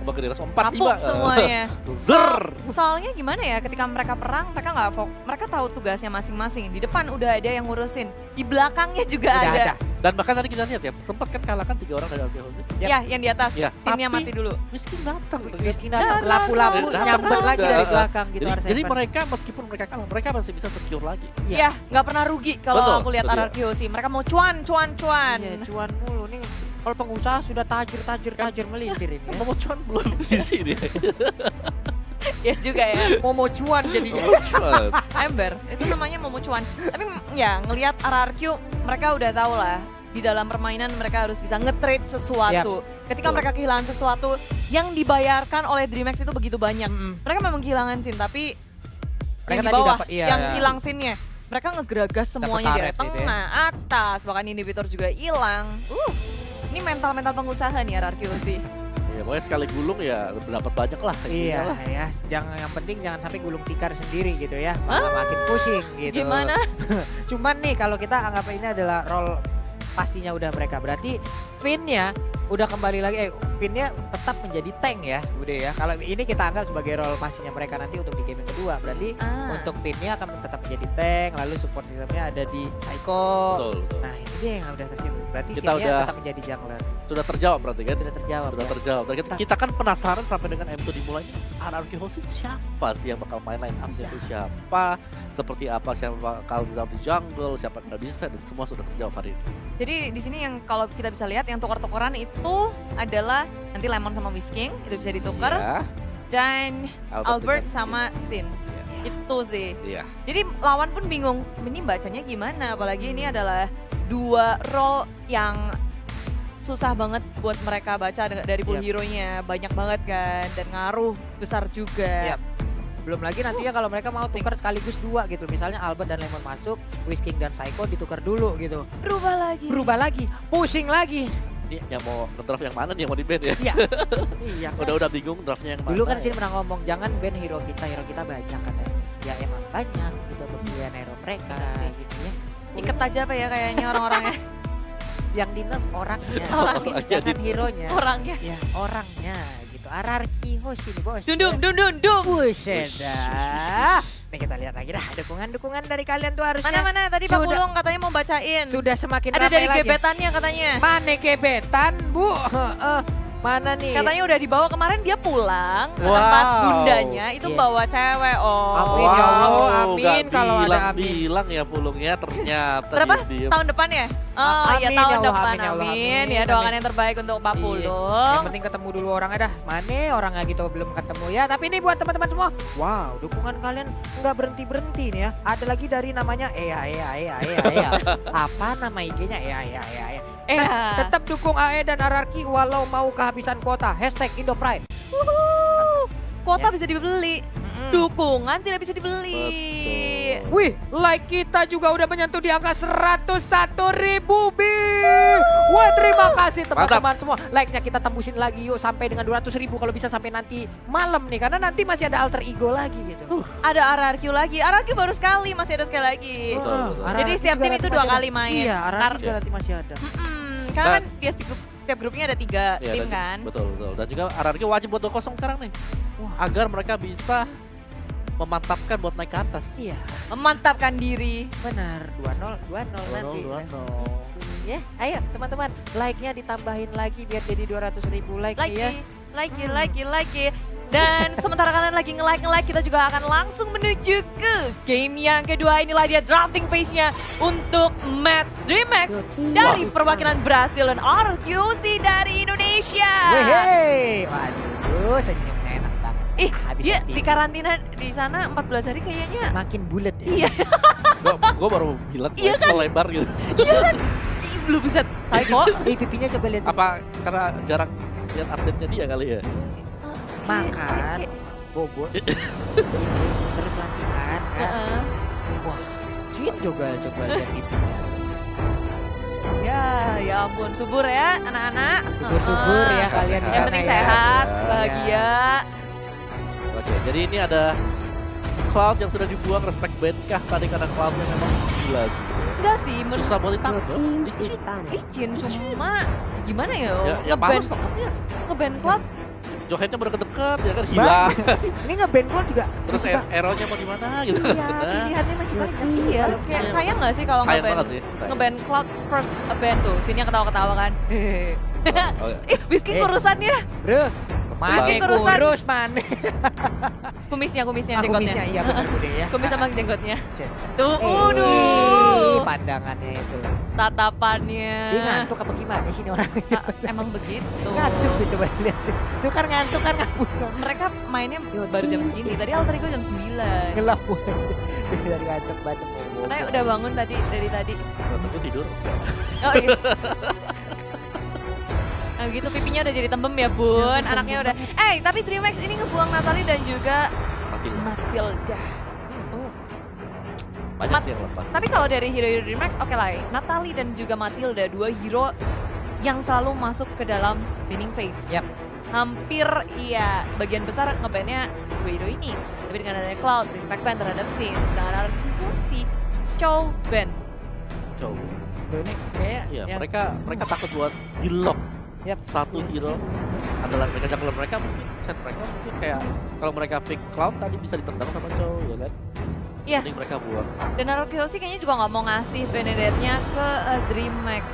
langsung 4 Kapok 5 semuanya. zer. Soalnya gimana ya, ketika mereka perang, mereka nggak mereka tahu tugasnya masing-masing. Di depan udah ada yang ngurusin, di belakangnya juga Udah ada. Dan bahkan tadi kita lihat ya, sempat kan kalahkan 3 orang dari RRQ Hoshi. Ya, yang di atas, Ya, timnya tapi mati dulu. Miskin datang gitu kan. Miskin datang Dan lapu-lapu datang. nyamber lagi dari belakang gitu. Jadi R7. mereka meskipun mereka kalah, mereka masih bisa secure lagi. Iya. Ya, nggak pernah rugi kalau Betul, aku lihat betul, RRQ sih. Mereka mau cuan. Iya, cuan mulu nih. Kalau pengusaha sudah tajir melintir ini. Mau cuan belum di sini. Ya juga ya. Mau cuan jadinya. Cuan. Ember, itu namanya mau cuan. Tapi ya ngelihat RRQ, mereka udah tahu lah. Di dalam permainan mereka harus bisa nge-trade sesuatu. Ketika Betul. mereka kehilangan sesuatu yang dibayarkan oleh DreamHack itu begitu banyak. Mereka memang kehilangan sin, tapi Mereka yang di tadi bawah, dapat, iya, yang iya. hilang sinnya. Mereka ngegeragas semuanya dari turret gitu ya. tengah, atas, bahkan inhibitor juga hilang. Ini mental-mental pengusaha nih RRQ sih. Ya pokoknya sekali gulung ya dapat banyak lah. Iya Lah. ya, yang penting jangan sampai gulung tikar sendiri gitu ya, malah makin pusing gitu. Gimana? Cuman nih kalau kita anggap ini adalah role pastinya udah mereka, berarti Finn-nya udah kembali lagi, Finn-nya tetap menjadi tank ya, udah ya. Kalau ini kita anggap sebagai role pastinya mereka nanti untuk di game yang kedua, berarti untuk Finn-nya akan tetap menjadi tank, lalu support sistemnya ada di Psycho. Betul, betul. Nah ini dia yang udah terjadi, berarti Kita Sin-nya udah- tetap menjadi jungler, Sudah terjawab berarti kan? sudah terjawab. Sudah ya. terjawab. Dan kita kan penasaran sampai dengan M2 dimulainya. RRQ Hoshi siapa sih yang bakal main line up-nya itu siapa? Seperti apa, siapa bakal di jungle, siapa yang nggak bisa, dan semua sudah terjawab hari ini. Jadi di sini yang kalau kita bisa lihat yang tukar-tukaran itu adalah nanti Lemon sama Whisking itu bisa ditukar, Ya, dan Albert dengan- sama Sin. Iya. Itu sih. Iya. Jadi lawan pun bingung, ini bacanya gimana? Apalagi ini adalah dua role yang susah banget buat mereka baca dari pool Yap. hero-nya. Banyak banget kan, dan ngaruh besar juga. Yap. Belum lagi nantinya kalau mereka mau tukar sekaligus dua gitu, misalnya Albert dan Lemon masuk, Whisking dan Psycho ditukar dulu gitu. Berubah lagi, pusing lagi. Ini yang mau ngedraft yang mana nih yang mau di ban ya? Iya. Iya. Kan? Udah bingung draftnya yang mana. Dulu kan ya. sini pernah ngomong jangan ban hero kita banyak katanya. Ya emang banyak gitu pemilihan hero mereka gitu ya. Iket aja apa ya kayaknya orang-orangnya. Yang di nerf orangnya, Orangnya. jangan hero-nya. Orangnya. Ya orangnya gitu. RRQ Hoshi nih bos. Dundum. Buset dah. Nih kita lihat lagi dah dukungan dari kalian tuh harusnya Mana tadi Pak Sudah. Pulung katanya mau bacain. sudah semakin Ada ramai dari lagi. gebetannya katanya. Mana gebetan bu? Mana nih? Katanya udah dibawa kemarin dia pulang ke Wow. tempat bundanya itu Iya. bawa cewek. Oh. Amin, ya Allah, amin. Nggak Kalau ada amin. bilang ya pulungnya ternyata Berapa diem. tahun depan ya? Oh iya Amin, tahun ya Allah, depan amin, ya Allah, amin. amin, Ya doakan amin. yang terbaik untuk Pak Iya. Pulung. Yang penting ketemu dulu orangnya dah. Mana orangnya gitu belum ketemu ya. Tapi ini buat teman-teman semua. Wow, dukungan kalian nggak berhenti nih ya. Ada lagi dari namanya Ea. Apa nama IG-nya? Ea. Tetap dukung AE dan RRQ walau mau kehabisan kuota. #IndoPride. Kuota Ya. bisa dibeli. Mm-mm. Dukungan tidak bisa dibeli. Betul. Wih, like kita juga udah menyentuh di angka 101.000 bi. Wah, terima kasih teman-teman semua. Like-nya kita tembusin lagi yuk sampai dengan 200.000 kalau bisa sampai nanti malam nih. Karena nanti masih ada alter ego lagi gitu. Ada RRQ lagi. RRQ baru sekali, masih ada sekali lagi. Betul, betul. RRQ Jadi setiap juga tim nanti itu masih 2 ada. kali main. Iya, RRQ Karena- juga nanti masih ada. Karena kan dia setiap grupnya ada 3 Ya, tim dan- kan. Betul. Dan juga RRQ wajib buat 2-0 sekarang nih. Wah. Agar mereka bisa memantapkan buat naik ke atas. Iya, Memantapkan diri. benar. 2-0 nanti. 2-0. Ya, ayo teman-teman, like-nya ditambahin lagi biar jadi 200.000 like ya. Lagi. Dan sementara kalian lagi nge-like, kita juga akan langsung menuju ke game yang kedua. Inilah dia drafting phase-nya untuk Match DreamHack dari perwakilan Brasil dan RQC dari Indonesia. Wehey, waduh senyumnya enak banget. Ih, Habis dia hati. di karantina di sana 14 hari kayaknya. Makin bulat ya. Iya. Gue baru bilang Iya lebar gitu. Ih, belum bisa. Psycho. Pipinya coba lihat. Apa karena jarang lihat update-nya dia kali ya? Makan, bobo, terus latihan kan. Heeh. Wah, cheat juga coba lihat pipinya. Ya ampun, subur ya anak-anak. Subur-subur ya Heeh. kalian di Yang sana penting ya. sehat, Ya. bahagia. Oke, jadi ini ada Cloud yang sudah dibuang, respect band kah tadi karena Cloudnya memang gila gitu. Enggak sih, Susah buat ditangkap. licin cuma gimana ya? Ya bagus tangkapnya. Nge-ban Cloud. Johetnya baru deket ya kan hilang. Ini nge-ban Cloud juga. Terus masih ba- arrow-nya mau di mana gitu. Iya, pilihannya masih banyak. Iya, kayak sayang nggak sih kalau Sayang nge-ban banget sih. nge-ban Cloud first ban tuh. Sini yang ketawa-ketawa kan. Oh, iya. Ih, Whiskey kurusannya. Bro, mana Meski kurusan. kurus mana? Kumisnya Kumisnya jenggotnya. iya benar Bude ya. Kumis sama jenggotnya. Cek. Tuh, Ih, pandangannya itu. tatapannya. Dia ngantuk apa gimana sih ini orang? Emang begitu. Ngantuk tuh coba lihat. Tuh kan ngantuk kan ngabuk. Mereka mainnya baru jam segini. Tadi alter ego jam 9. Gelap dari ngantuk banget. Katanya udah bangun dari tadi. Aku tidur. Oh iya. Nah gitu pipinya udah jadi tembem ya bun, anaknya udah. Tapi DreamHack ini ngebuang Natalie dan juga Mati. Matilda. Banyak sih yang lepas. Tapi kalau dari hero-hero DreamHack oke lah ya. Natalie dan juga Matilda, dua hero yang selalu masuk ke dalam winning phase. Yap. Hampir iya, sebagian besar ngebannya dua hero ini. Tapi dengan adanya Cloud, respect ban terhadap Sin, sedangkan ada Lucy, Chow ban. Coba. Tuh ini kayak Iya, yang mereka takut buat di lock. Yap. Satu hero adalah mereka jungler mereka mungkin set mereka mungkin kayak kalau mereka pick Cloud tadi bisa ditendang sama Chow ya kan. Iya. Mending mereka buang. Dan Naruto-Yoshi kayaknya juga nggak mau ngasih Benedette-nya ke DreamHack.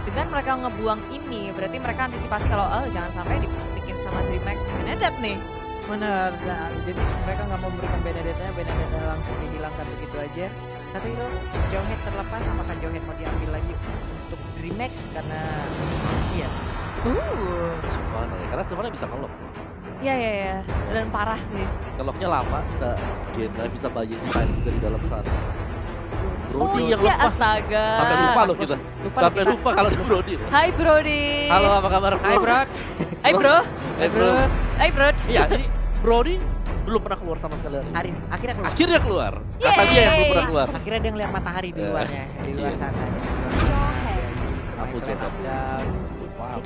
Dengan mereka ngebuang ini, berarti mereka antisipasi kalau jangan sampai di-stick-in sama DreamHack Benedette nih. benar. Nah, jadi mereka nggak mau memberikan Benedetta langsung dihilangkan begitu aja. Satu hero Jonghead terlepas, apakah Jonghead mau diambil lagi untuk DreamHack karena iya. Sivana ya, karena Sivana bisa ngelok sih. Iya. Dan parah sih. Ngeloknya lama, bisa Genra, bisa bayi time juga di dalam sana. Brody yang iya, lepas. astaga. Sampai lupa loh kita. Lupa Sampai kita. lupa kalau ada Brody. Hai Brody. Halo, apa kabar? Hai bro. Hai bro. Hai bro. Hai bro. Iya, ini Brody belum pernah keluar sama sekali hari ini. Hari ini akhirnya keluar. Akhirnya keluar. Kata dia yang belum pernah keluar. Akhirnya dia ngeliat matahari di luarnya, di luar Iya. sana. Aku coba. Wow.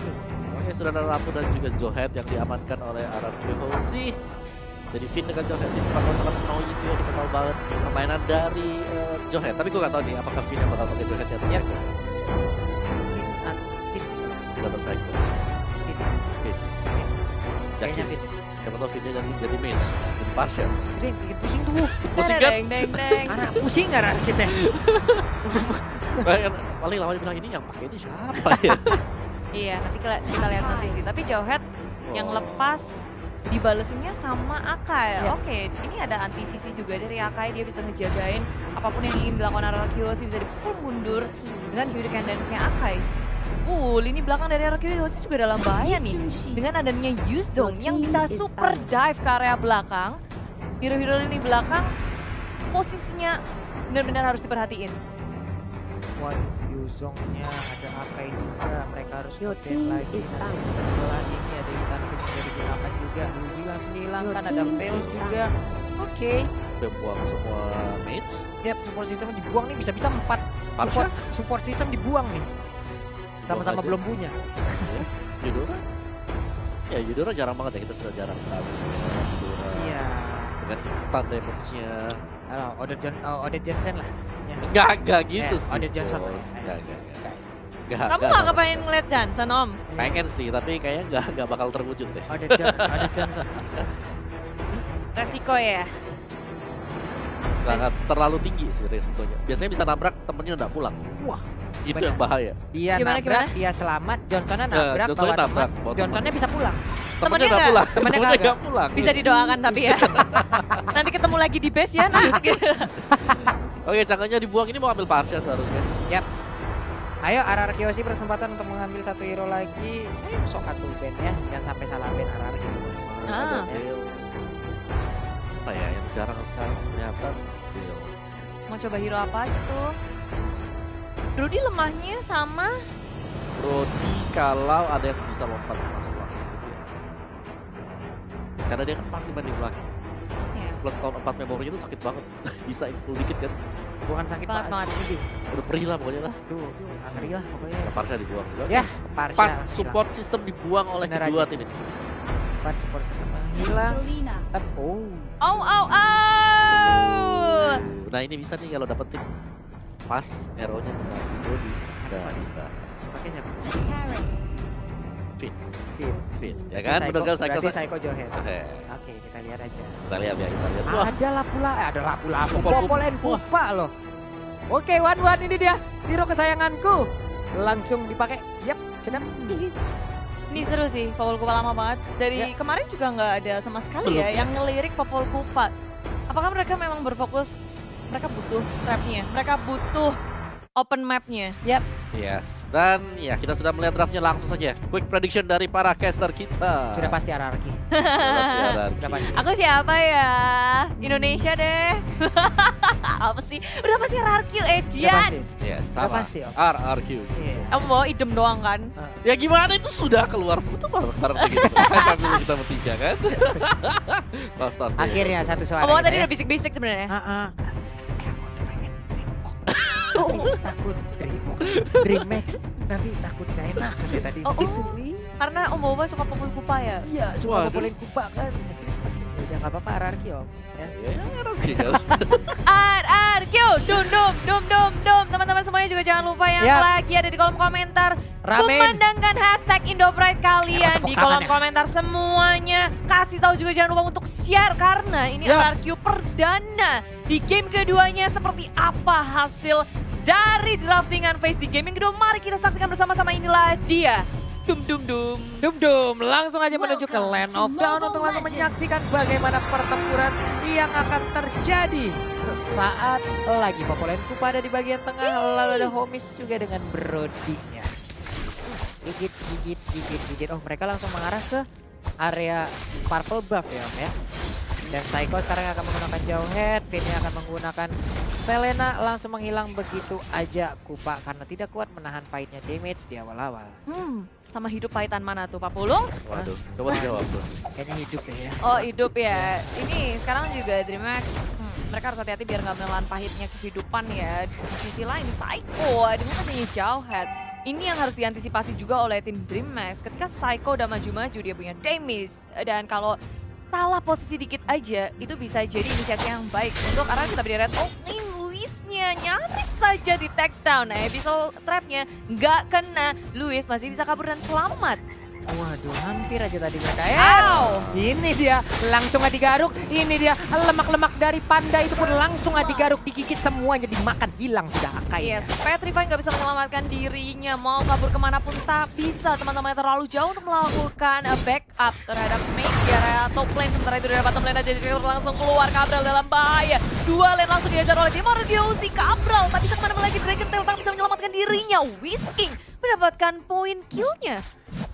Oke, sudah ada Rapu dan juga Zohead yang diamankan oleh RRQ Hoshi. Jadi Finn dengan Zohead ini bakal sangat menaungi juga, kita tahu banget permainan dari Zohead. Tapi gue gak tahu nih apakah Finn yang bakal pakai Zohead ya. Yap. Udah bersaing. Finn. Kayaknya Yakin. Fit. Siapa tahu Finnnya jadi mage, jadi partial. Fit, bikin pusing tuh. Pusing kan? Deng. Arah pusing nggak arah kita? Paling lawannya bilang ini yang pakai ini siapa ya? Iya, nanti kita lihat nanti sih. Tapi Jowhead yang lepas dibalesinnya sama Akai. Ya. Oke, ini ada anti sisi juga dari Akai, dia bisa ngejagain apapun yang ingin dilakukan Arakiyoshi bisa dipukul mundur dengan Hurricane Dance-nya Akai. Lini belakang dari Arakiyoshi juga dalam bahaya nih. Dengan adanya Yuzong yang bisa super dive ke area belakang. Hero-hero lini belakang posisinya benar-benar harus diperhatiin. Waduh, Yuzongnya ada Akai juga. Mereka harus Your nge-ban team lagi. is Nanti out. setelah ini ada Isan yang bisa digunakan juga. Luigi langsung dihilangkan. Your Ada team Fail is juga. Oke. Udah buang semua mates. Yap, support system dibuang nih. Bisa-bisa 4 Partial. support system dibuang nih. Sama-sama aja. belum punya. Yudora? Ya Yudora jarang banget ya, kita sudah jarang tahu Yudora Iya. dengan instant damage-nya. Halo, Odette Johnson lah. Ya. Enggak gitu sih. Odette Johnson. bos. Enggak. Kamu nggak kepengen ngeliat Johnson, Om? Pengen sih, tapi kayaknya enggak bakal terwujud deh. Odette Johnson. Resiko ya. Sangat terlalu tinggi sih resikonya. Biasanya bisa nabrak temennya enggak pulang. Wah, Itu benar. yang bahaya. Dia Gimana, nabrak, dia selamat, Johnsonnya nabrak, Johnsonnya bawa nabrak, teman. bawa teman. Johnsonnya bisa pulang. Temennya enggak nggak? pulang. Temennya Temennya kagak. enggak pulang. Bisa didoakan tapi ya. Nanti ketemu lagi di base ya, nak. Oke, cangkangnya dibuang, ini mau ambil Parsha seharusnya. Ayo, Arakiyoshi berkesempatan untuk mengambil satu hero lagi. Sok atuh Ben ya, jangan sampai salah Ben Araki. Ah. Veil. Apa ya yang jarang sekarang kelihatan? Veil. Mau coba hero apa gitu? Rudy lemahnya sama Brody kalau ada yang bisa lompat masuk langsung ke dia. Karena dia kan pasti main di belakang. ya, Plus tahun 4 memorinya itu sakit banget. Bisa inful dikit kan. Bukan sakit banget banget. Udah perih lah pokoknya lah. Duh, ngeri lah pokoknya. Parsha dibuang juga. Ya, Parsha. Support system dibuang oleh Bener kedua aja. tim ini. depan support setengah hilang. Oh. Oh, oh, oh. Nah ini bisa nih kalau dapetin pas arrow-nya dengan si Jody. Nah Apa? bisa. Pakai siapa? Fit, Pin. fit. Ya kan? Bener kan Psycho? Berarti Psycho Johet. Oke. Oke, kita lihat aja. Kita lihat ya, kita lihat. Wah, Ada lapu-lapu. Popol Popolen Kupa loh. Oke, one ini dia. Hero kesayanganku. Langsung dipakai. Yap, sedap. Ini seru sih, Popol Kupa lama banget. Dari kemarin juga nggak ada sama sekali Belum, ya ya. yang ngelirik Popol Kupa. Apakah mereka memang berfokus, mereka butuh trapnya, mereka butuh open mapnya. yes. Dan ya kita sudah melihat draftnya langsung saja. Quick prediction dari para caster kita. Sudah pasti hierarki. Sudah pasti. Aku siapa ya? Indonesia deh. Apa sih? Udah pasti hierarki Sudah Edian. pasti. Yes, Sudah sama. pasti, Om. RRQ. Iya. Kamu mau idem doang kan? Ya gimana itu sudah keluar semua tuh bareng begitu. Sambil kita bertiga kan. Tos. Akhirnya satu suara. Kamu kita tadi ya. udah bisik-bisik sebenarnya. Aku tuh pengen takut Dream Max, tapi takut gak enak katanya tadi Oh, begitu oh. nih. Karena Om Boba suka Popol Kupa ya. Iya, Waduh. suka popolin kupa kan. Udah gak apa-apa hierarki Om. Ya. Ya, RRQ. RRQ, dum. Teman-teman semuanya juga jangan lupa yang Yap. lagi ada di kolom komentar. Ramen. Kumandangkan hashtag Indopride kalian Tepuk di tangan kolom ya. komentar semuanya. Kasih tahu juga jangan lupa untuk share karena ini Yap. RRQ perdana di game keduanya. Seperti apa hasil dari draftingan face di game yang kedua? Mari kita saksikan bersama-sama, inilah dia. Dum. Dum, langsung aja menuju ke Land of Dawn untuk langsung menyaksikan bagaimana pertempuran yang akan terjadi sesaat lagi. Popolen Kupa ada di bagian tengah, lalu ada Homies juga dengan Brodinya. Gigit. Oh, mereka langsung mengarah ke area purple buff ya Om ya. Dan Psycho sekarang akan menggunakan Jauhead, Pinnya akan menggunakan Selena, langsung menghilang begitu aja Kupa karena tidak kuat menahan pahitnya damage di awal-awal. Sama hidup pahitan mana tuh Pak Pulung? Waduh, coba dijawab tuh. Kayaknya hidup deh ya. Oh hidup ya. Ini sekarang juga DreamHack, mereka harus hati-hati biar nggak menelan pahitnya kehidupan ya. Di sisi lain Psycho dengan adanya Jauhead, ini yang harus diantisipasi juga oleh tim DreamHack. Ketika Psycho udah maju-maju dia punya damage, dan kalau salah posisi dikit aja itu bisa jadi inisiasi yang baik untuk arah kita beri red opening. Luisnya nyaris saja di take down. Abyssal trapnya nggak kena. Luis masih bisa kabur dan selamat. Waduh, hampir aja tadi mereka. Ow! Ini dia langsung aja digaruk. Ini dia lemak-lemak dari panda itu pun langsung aja digaruk, digigit semuanya, dimakan, hilang sudah akainya. Yes, Petrify nggak bisa menyelamatkan dirinya. Mau kabur kemanapun tak bisa. Teman-teman terlalu jauh untuk melakukan backup terhadap mage di area top lane. Sementara itu dari bottom lane aja langsung keluar. Cabral dalam bahaya. Dua lane langsung diajar oleh Dimar Diosi. Cabral tak bisa kemana-mana lagi. Dragon Tail tak bisa menyelamatkan dirinya. Whisking mendapatkan poin killnya.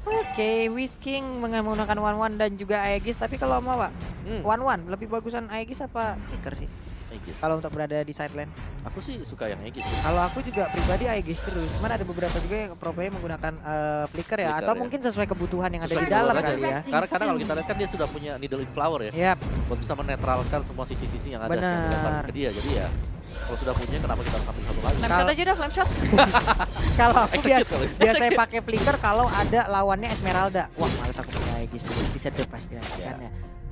Oke, Whisking menggunakan One dan juga Aegis, tapi kalau mau Pak, One lebih bagusan Aegis apa Flicker sih? Aegis. Kalau untuk berada di side lane. Aku sih suka yang Aegis. Kalau aku juga pribadi Aegis terus, cuman ada beberapa juga yang pro player menggunakan Flicker ya, Flicker atau ya. mungkin sesuai kebutuhan yang ada Sesuai di dalam kebutuhan kali ya. Karena kalau kita lihat kan dia sudah punya Needle in Flower ya. Yap, Buat bisa menetralkan semua sisi-sisi yang ada yang Benar. dilempar ke dia. Jadi ya kalau sudah punya kenapa kita harus ambil satu lagi? Flame shot aja dah, flame shot. kalau aku Execute kali. biasanya pakai Flicker kalau ada lawannya Esmeralda. Wah, males aku punya Aegis dulu, bisa deh pasti lanjutkannya.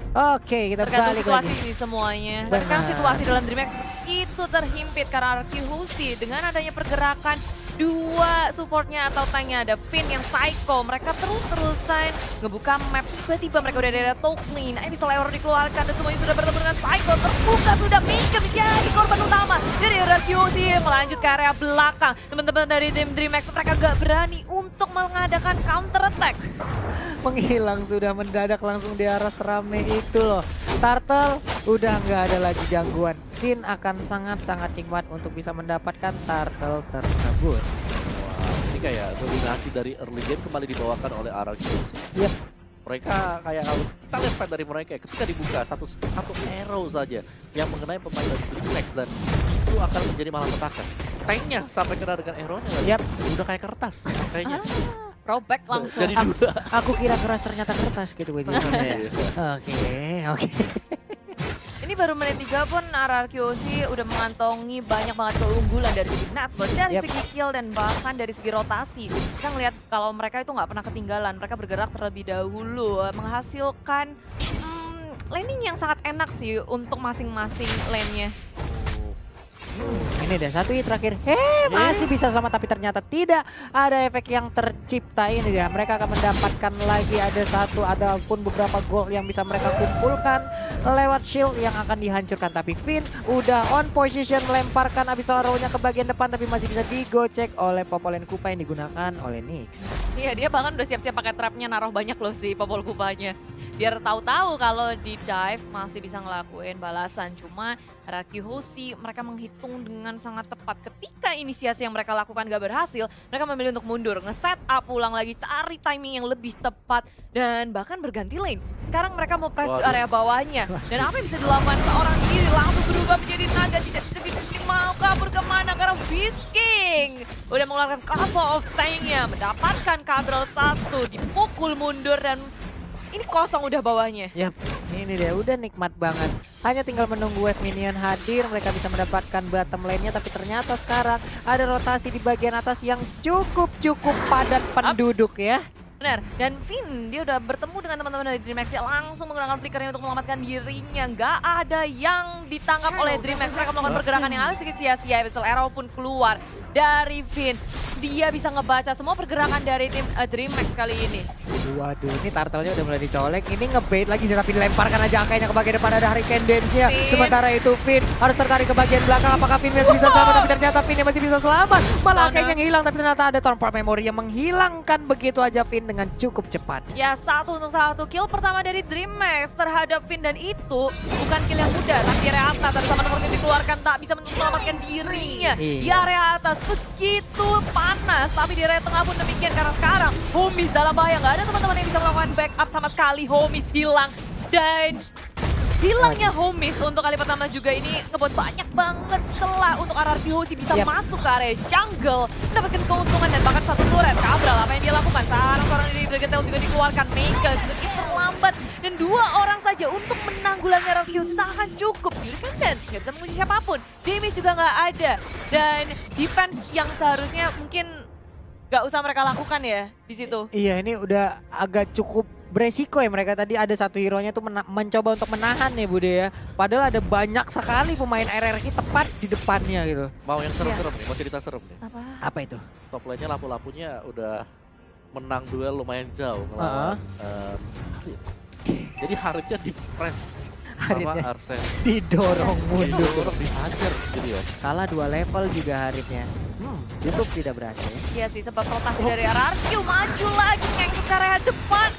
Oke, kita Tergantung balik situasi lagi. sih semuanya. Dan Benar. sekarang situasi dalam DreamHack itu terhimpit karena Arkihusi dengan adanya pergerakan dua supportnya atau tanknya, ada Finn yang Psycho. Mereka terus-terusan ngebuka map, tiba-tiba mereka udah ada top lane. Abyssal Error dikeluarkan dan semuanya sudah bertemu dengan Psycho. Terbuka sudah, Mika menjadi korban utama dari Arkihusi. Melanjut ke area belakang. Teman-teman dari tim DreamHack mereka gak berani untuk mengadakan counter attack. Menghilang sudah mendadak langsung di arah serame itu loh. Turtle udah nggak ada lagi gangguan. Sin akan sangat-sangat nikmat untuk bisa mendapatkan turtle tersebut. Wah, ini kayak dominasi dari early game kembali dibawakan oleh RRQ sih. Yep. Mereka kayak kalau kita lihat fight dari mereka ketika dibuka satu arrow saja yang mengenai pemain dari DreamHack dan itu akan menjadi malapetaka. Tanknya sampai kena dengan arrow-nya lagi. Yap. Udah kayak kertas kayaknya. Throwback langsung. Jadi dua. Aku kira keras ternyata kertas gitu gue. Oke. Ini baru menit 3 pun RRQC udah mengantongi banyak banget keunggulan dari segi network, dari Yap. segi kill dan bahkan dari segi rotasi. Kita ngeliat kalau mereka itu nggak pernah ketinggalan, mereka bergerak terlebih dahulu, menghasilkan laning yang sangat enak sih untuk masing-masing lane-nya. Ini deh satu hit terakhir. Masih bisa selamat tapi ternyata tidak ada efek yang tercipta. Ini dia, mereka akan mendapatkan lagi ada satu ataupun beberapa gol yang bisa mereka kumpulkan lewat shield yang akan dihancurkan. Tapi Finn udah on position melemparkan Abyssal Arrow-nya ke bagian depan tapi masih bisa digocek oleh Popolen Kupa yang digunakan oleh Nyx. Iya, dia bahkan udah siap-siap pakai trapnya, naruh banyak loh si Popol Kupanya. Biar tahu-tahu kalau di dive masih bisa ngelakuin balasan. Cuma RRQC mereka menghitung dengan sangat tepat. Ketika inisiasi yang mereka lakukan gak berhasil, mereka memilih untuk mundur, nge-set up ulang lagi, cari timing yang lebih tepat, dan bahkan berganti lane. Sekarang mereka mau press area bawahnya. Dan apa yang bisa dilakukan seorang diri langsung berubah menjadi naga, tidak mau kabur kemana karena Bisking udah mengeluarkan couple of tank-nya, mendapatkan kabel 1, dipukul mundur dan ini kosong udah bawahnya. Yap, ini dia udah nikmat banget. Hanya tinggal menunggu wave minion hadir, mereka bisa mendapatkan bottom lane-nya. Tapi ternyata sekarang ada rotasi di bagian atas yang cukup padat penduduk ya. Benar, dan Finn dia udah bertemu dengan teman-teman dari DreamHack, dia langsung menggunakan flickernya untuk menyelamatkan dirinya. Nggak ada yang ditangkap oleh DreamHack, mereka melakukan pergerakan yang agak sedikit sia-sia. Abyssal Arrow pun keluar dari Finn. Dia bisa ngebaca semua pergerakan dari tim DreamHack kali ini. Waduh, ini turtle-nya udah mulai dicolek. Ini ngebait lagi sih, tapi dilemparkan aja angkanya ke bagian depan, ada Hurricane Dance-nya. Finn. Sementara itu Finn harus tertarik ke bagian belakang. Apakah Finn masih bisa selamat? Tapi ternyata Finn masih bisa selamat. Malah angkanya yang hilang, tapi ternyata ada Tornport Memory yang menghilangkan begitu aja Finn dengan cukup cepat. Ya, 1-1 kill pertama dari DreamHack terhadap Finn, dan itu bukan kill yang mudah. Tapi di area atas ada sama nomor yang dikeluarkan, tak bisa menyelamatkan dirinya. Iya. Di area atas begitu panas, tapi di area tengah pun demikian karena sekarang Homies dalam bahaya. Nggak ada teman-teman yang bisa melakukan backup sama sekali. Homies hilang, dan hilangnya Homies untuk kali pertama juga ini ngebuat banyak banget celah untuk RRQC bisa masuk ke area jungle, mendapatkan keuntungan dan bahkan satu turret. Cabral apa yang dia lakukan? Seorang ini Dragontail juga dikeluarkan, Mega sedikit terlambat, dan 2 orang saja untuk menanggulangi RRQC tak akan cukup. Hurricane Dance nggak bisa mengunci siapapun, damage juga nggak ada, dan defense yang seharusnya mungkin nggak usah mereka lakukan ya di situ. Iya, ini udah agak cukup beresiko ya, mereka tadi ada satu hero-nya tuh mencoba untuk menahan ya Bude ya. Padahal ada banyak sekali pemain RRQ tepat di depannya gitu. Mau yang serem-serem nih, mau cerita serem nih. Apa itu? Top lane-nya lapu-lapunya udah menang duel lumayan jauh ngelawan. Jadi Haripnya di-press sama Haripnya Arsen. didorong mundur. Didorong, dihajar jadi ya. Kalah 2 level juga Haripnya. Cukup tidak berhasil. Iya sih, sebab rotasi dari RRQ maju lagi ngengkut ke area depan.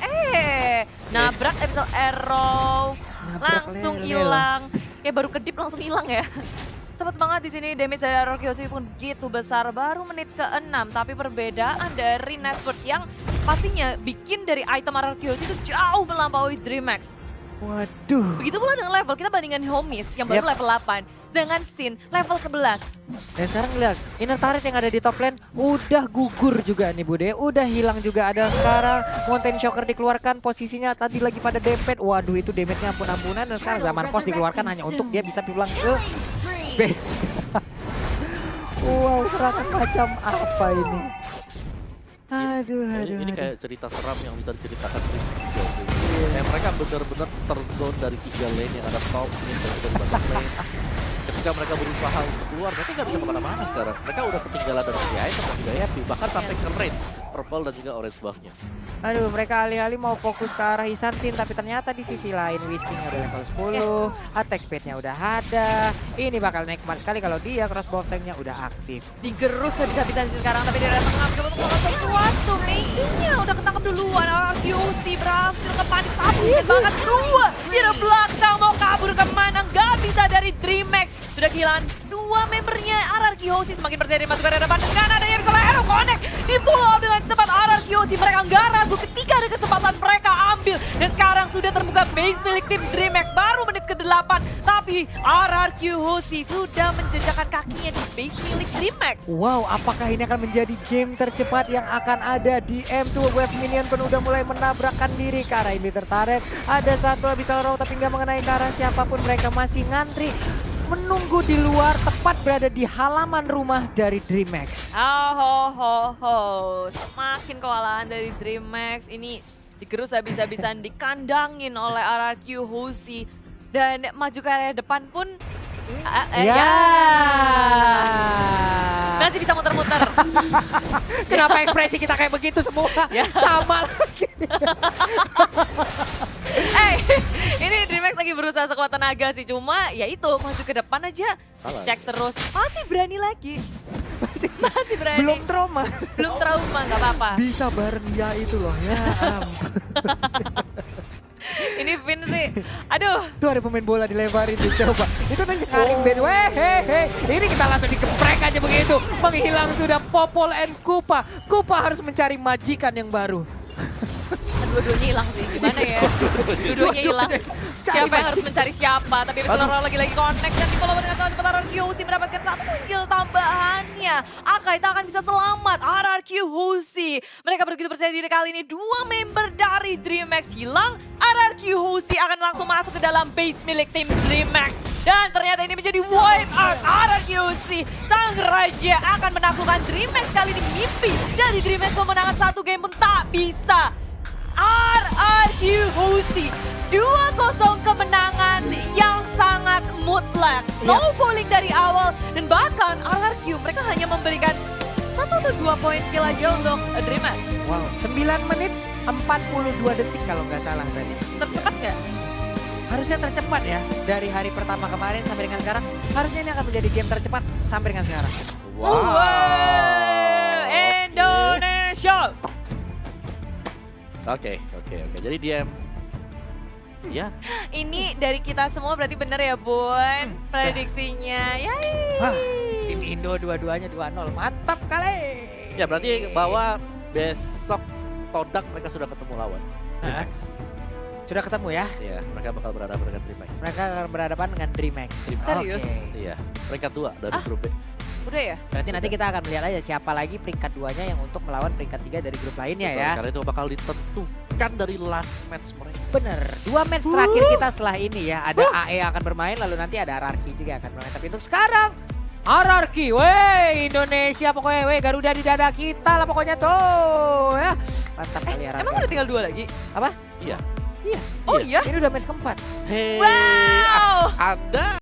Nabrak Abyssal Arrow. Langsung hilang. Kayak baru kedip langsung hilang ya. Cepet banget di sini damage dari RRQC pun begitu besar. Baru menit ke-6, tapi perbedaan dari network yang pastinya bikin dari item RRQC itu jauh melampaui DreamHack. Waduh. Begitu pula dengan level, kita bandingkan Homies yang baru level 8 dengan Sin level 11. Dan sekarang lihat, inner turret yang ada di top lane udah gugur juga nih Bude. Udah hilang juga, ada sekarang Mountain Shocker dikeluarkan, posisinya tadi lagi pada dempet. Waduh, itu damage-nya ampun-ampunan, dan sekarang Zaman Force dikeluarkan hanya untuk dia bisa pulang ke base. Wow, serangan macam apa ini? Aduh. Ini kayak cerita seram yang bisa diceritakan di juga sih. Mereka benar-benar terzone dari 3 lane yang ada top lane dan juga di bottom lane. Ketika mereka berusaha untuk keluar, mereka nggak bisa kemana-mana sekarang. Mereka udah ketinggalan dari si item dan juga FP, bahkan sampai ke red, purple dan juga orange buff-nya. Aduh, mereka alih-alih mau fokus ke arah Hisansin, tapi ternyata di sisi lain Wisting udah level 10, attack speed-nya udah ada. Ini bakal nikmat sekali kalau dia crossbow tank-nya udah aktif. Digerus habis-habisan sekarang, tapi dari tengah mencoba untuk melakukan sesuatu. Maybe-nya udah ketangkap duluan. RRQC berhasil kepanik satu, dan bahkan 2 di belakang mau kabur kemana, nggak bisa dari DreamHack. Sudah kehilangan 2 membernya. RRQC semakin percaya diri masuk ke area depan, dan ada yang bisa connect di pull up dengan cepat. RRQC mereka nggak ragu ketika ada kesempatan mereka ambil, Dan sekarang sudah terbuka base milik tim DreamHack baru menit ke-8. Tapi RRQ Hoshi sudah menjejakkan kakinya di base milik DreamHack. Wow, apakah ini akan menjadi game tercepat yang akan ada di M2? Wave Minion pun udah mulai menabrakkan diri ke arah ini tertarik. Ada satu Abyssal Row tapi nggak mengenai ke arah siapapun. Mereka masih ngantri menunggu di luar, tepat berada di halaman rumah dari DreamHack. Semakin kewalahan dari DreamHack ini digerus habis-habisan dikandangin oleh RRQ Hoshi. Dan maju ke area depan pun masih bisa muter-muter. Kenapa ekspresi kita kayak begitu semua? Sama lagi. Ini DreamHack lagi berusaha sekuat tenaga sih. Cuma ya itu maju ke depan aja. Salah. Cek terus. Masih berani lagi. Masih berani. Belum trauma. Belum trauma, nggak apa-apa. Bisa bareng ya itu loh ya. Ini Vin sih. Aduh. Tuh ada pemain bola dilebarin tuh coba. Itu kan cekaring bed. Ini kita langsung digeprek aja begitu. Menghilang sudah Popol and Kupa. Kupa harus mencari majikan yang baru. Dua-duanya hilang sih. Gimana ya? Dua-duanya hilang. Siapa yang harus mencari siapa? Tapi Abyssal lagi-lagi connect dan di dengan tangan cepat RRQ Hoshi mendapatkan satu kill tambahannya. Akai tak akan bisa selamat. RRQ Hoshi. Mereka begitu percaya diri kali ini. Dua member dari DreamHack hilang. RRQ Hoshi akan langsung masuk ke dalam base milik tim DreamHack. Dan ternyata ini menjadi wipe out. RRQ Hoshi, sang raja akan menaklukkan DreamHack kali ini. Mimpi dari DreamHack memenangkan satu game pun tak bisa. RRQ Hoshi 2-0 kemenangan yang sangat mutlak. No bowling dari awal dan bahkan RRQ mereka hanya memberikan 1 atau 2 poin kill aja untuk DreamHack. Wow, 9 menit 42 detik kalau nggak salah tadi. Tercepat nggak? Harusnya tercepat ya. Dari hari pertama kemarin sampai dengan sekarang. Harusnya ini akan menjadi game tercepat sampai dengan sekarang. Wow. Indonesia. Oke. Jadi DM. Ya. Ini dari kita semua berarti bener ya Bun prediksinya. Wah, Yay. tim Indo dua-duanya 2-0. Mantap kali. Ya berarti bahwa besok Todak mereka sudah ketemu lawan. Hah? Sudah ketemu ya? Iya, mereka bakal berhadapan dengan DreamHack. Mereka akan berhadapan dengan DreamHack. Serius? Oke. Iya, peringkat 2 dari grup B. Udah ya? Berarti nanti kita akan melihat aja siapa lagi peringkat 2-nya yang untuk melawan peringkat 3 dari grup lainnya Betul, ya. karena itu bakal ditentukan dari last match mereka. Bener, 2 match terakhir kita setelah ini ya. Ada AE yang akan bermain, lalu nanti ada RRQ juga yang akan bermain. Tapi untuk sekarang, RRQ, weh Indonesia pokoknya, weh Garuda di dada kita lah pokoknya tuh ya. Mantap kali RRQ. Emang udah tinggal 2 lagi? Apa? Iya. Iya. Oh iya? Ini udah match keempat. Hey, Wow. Anda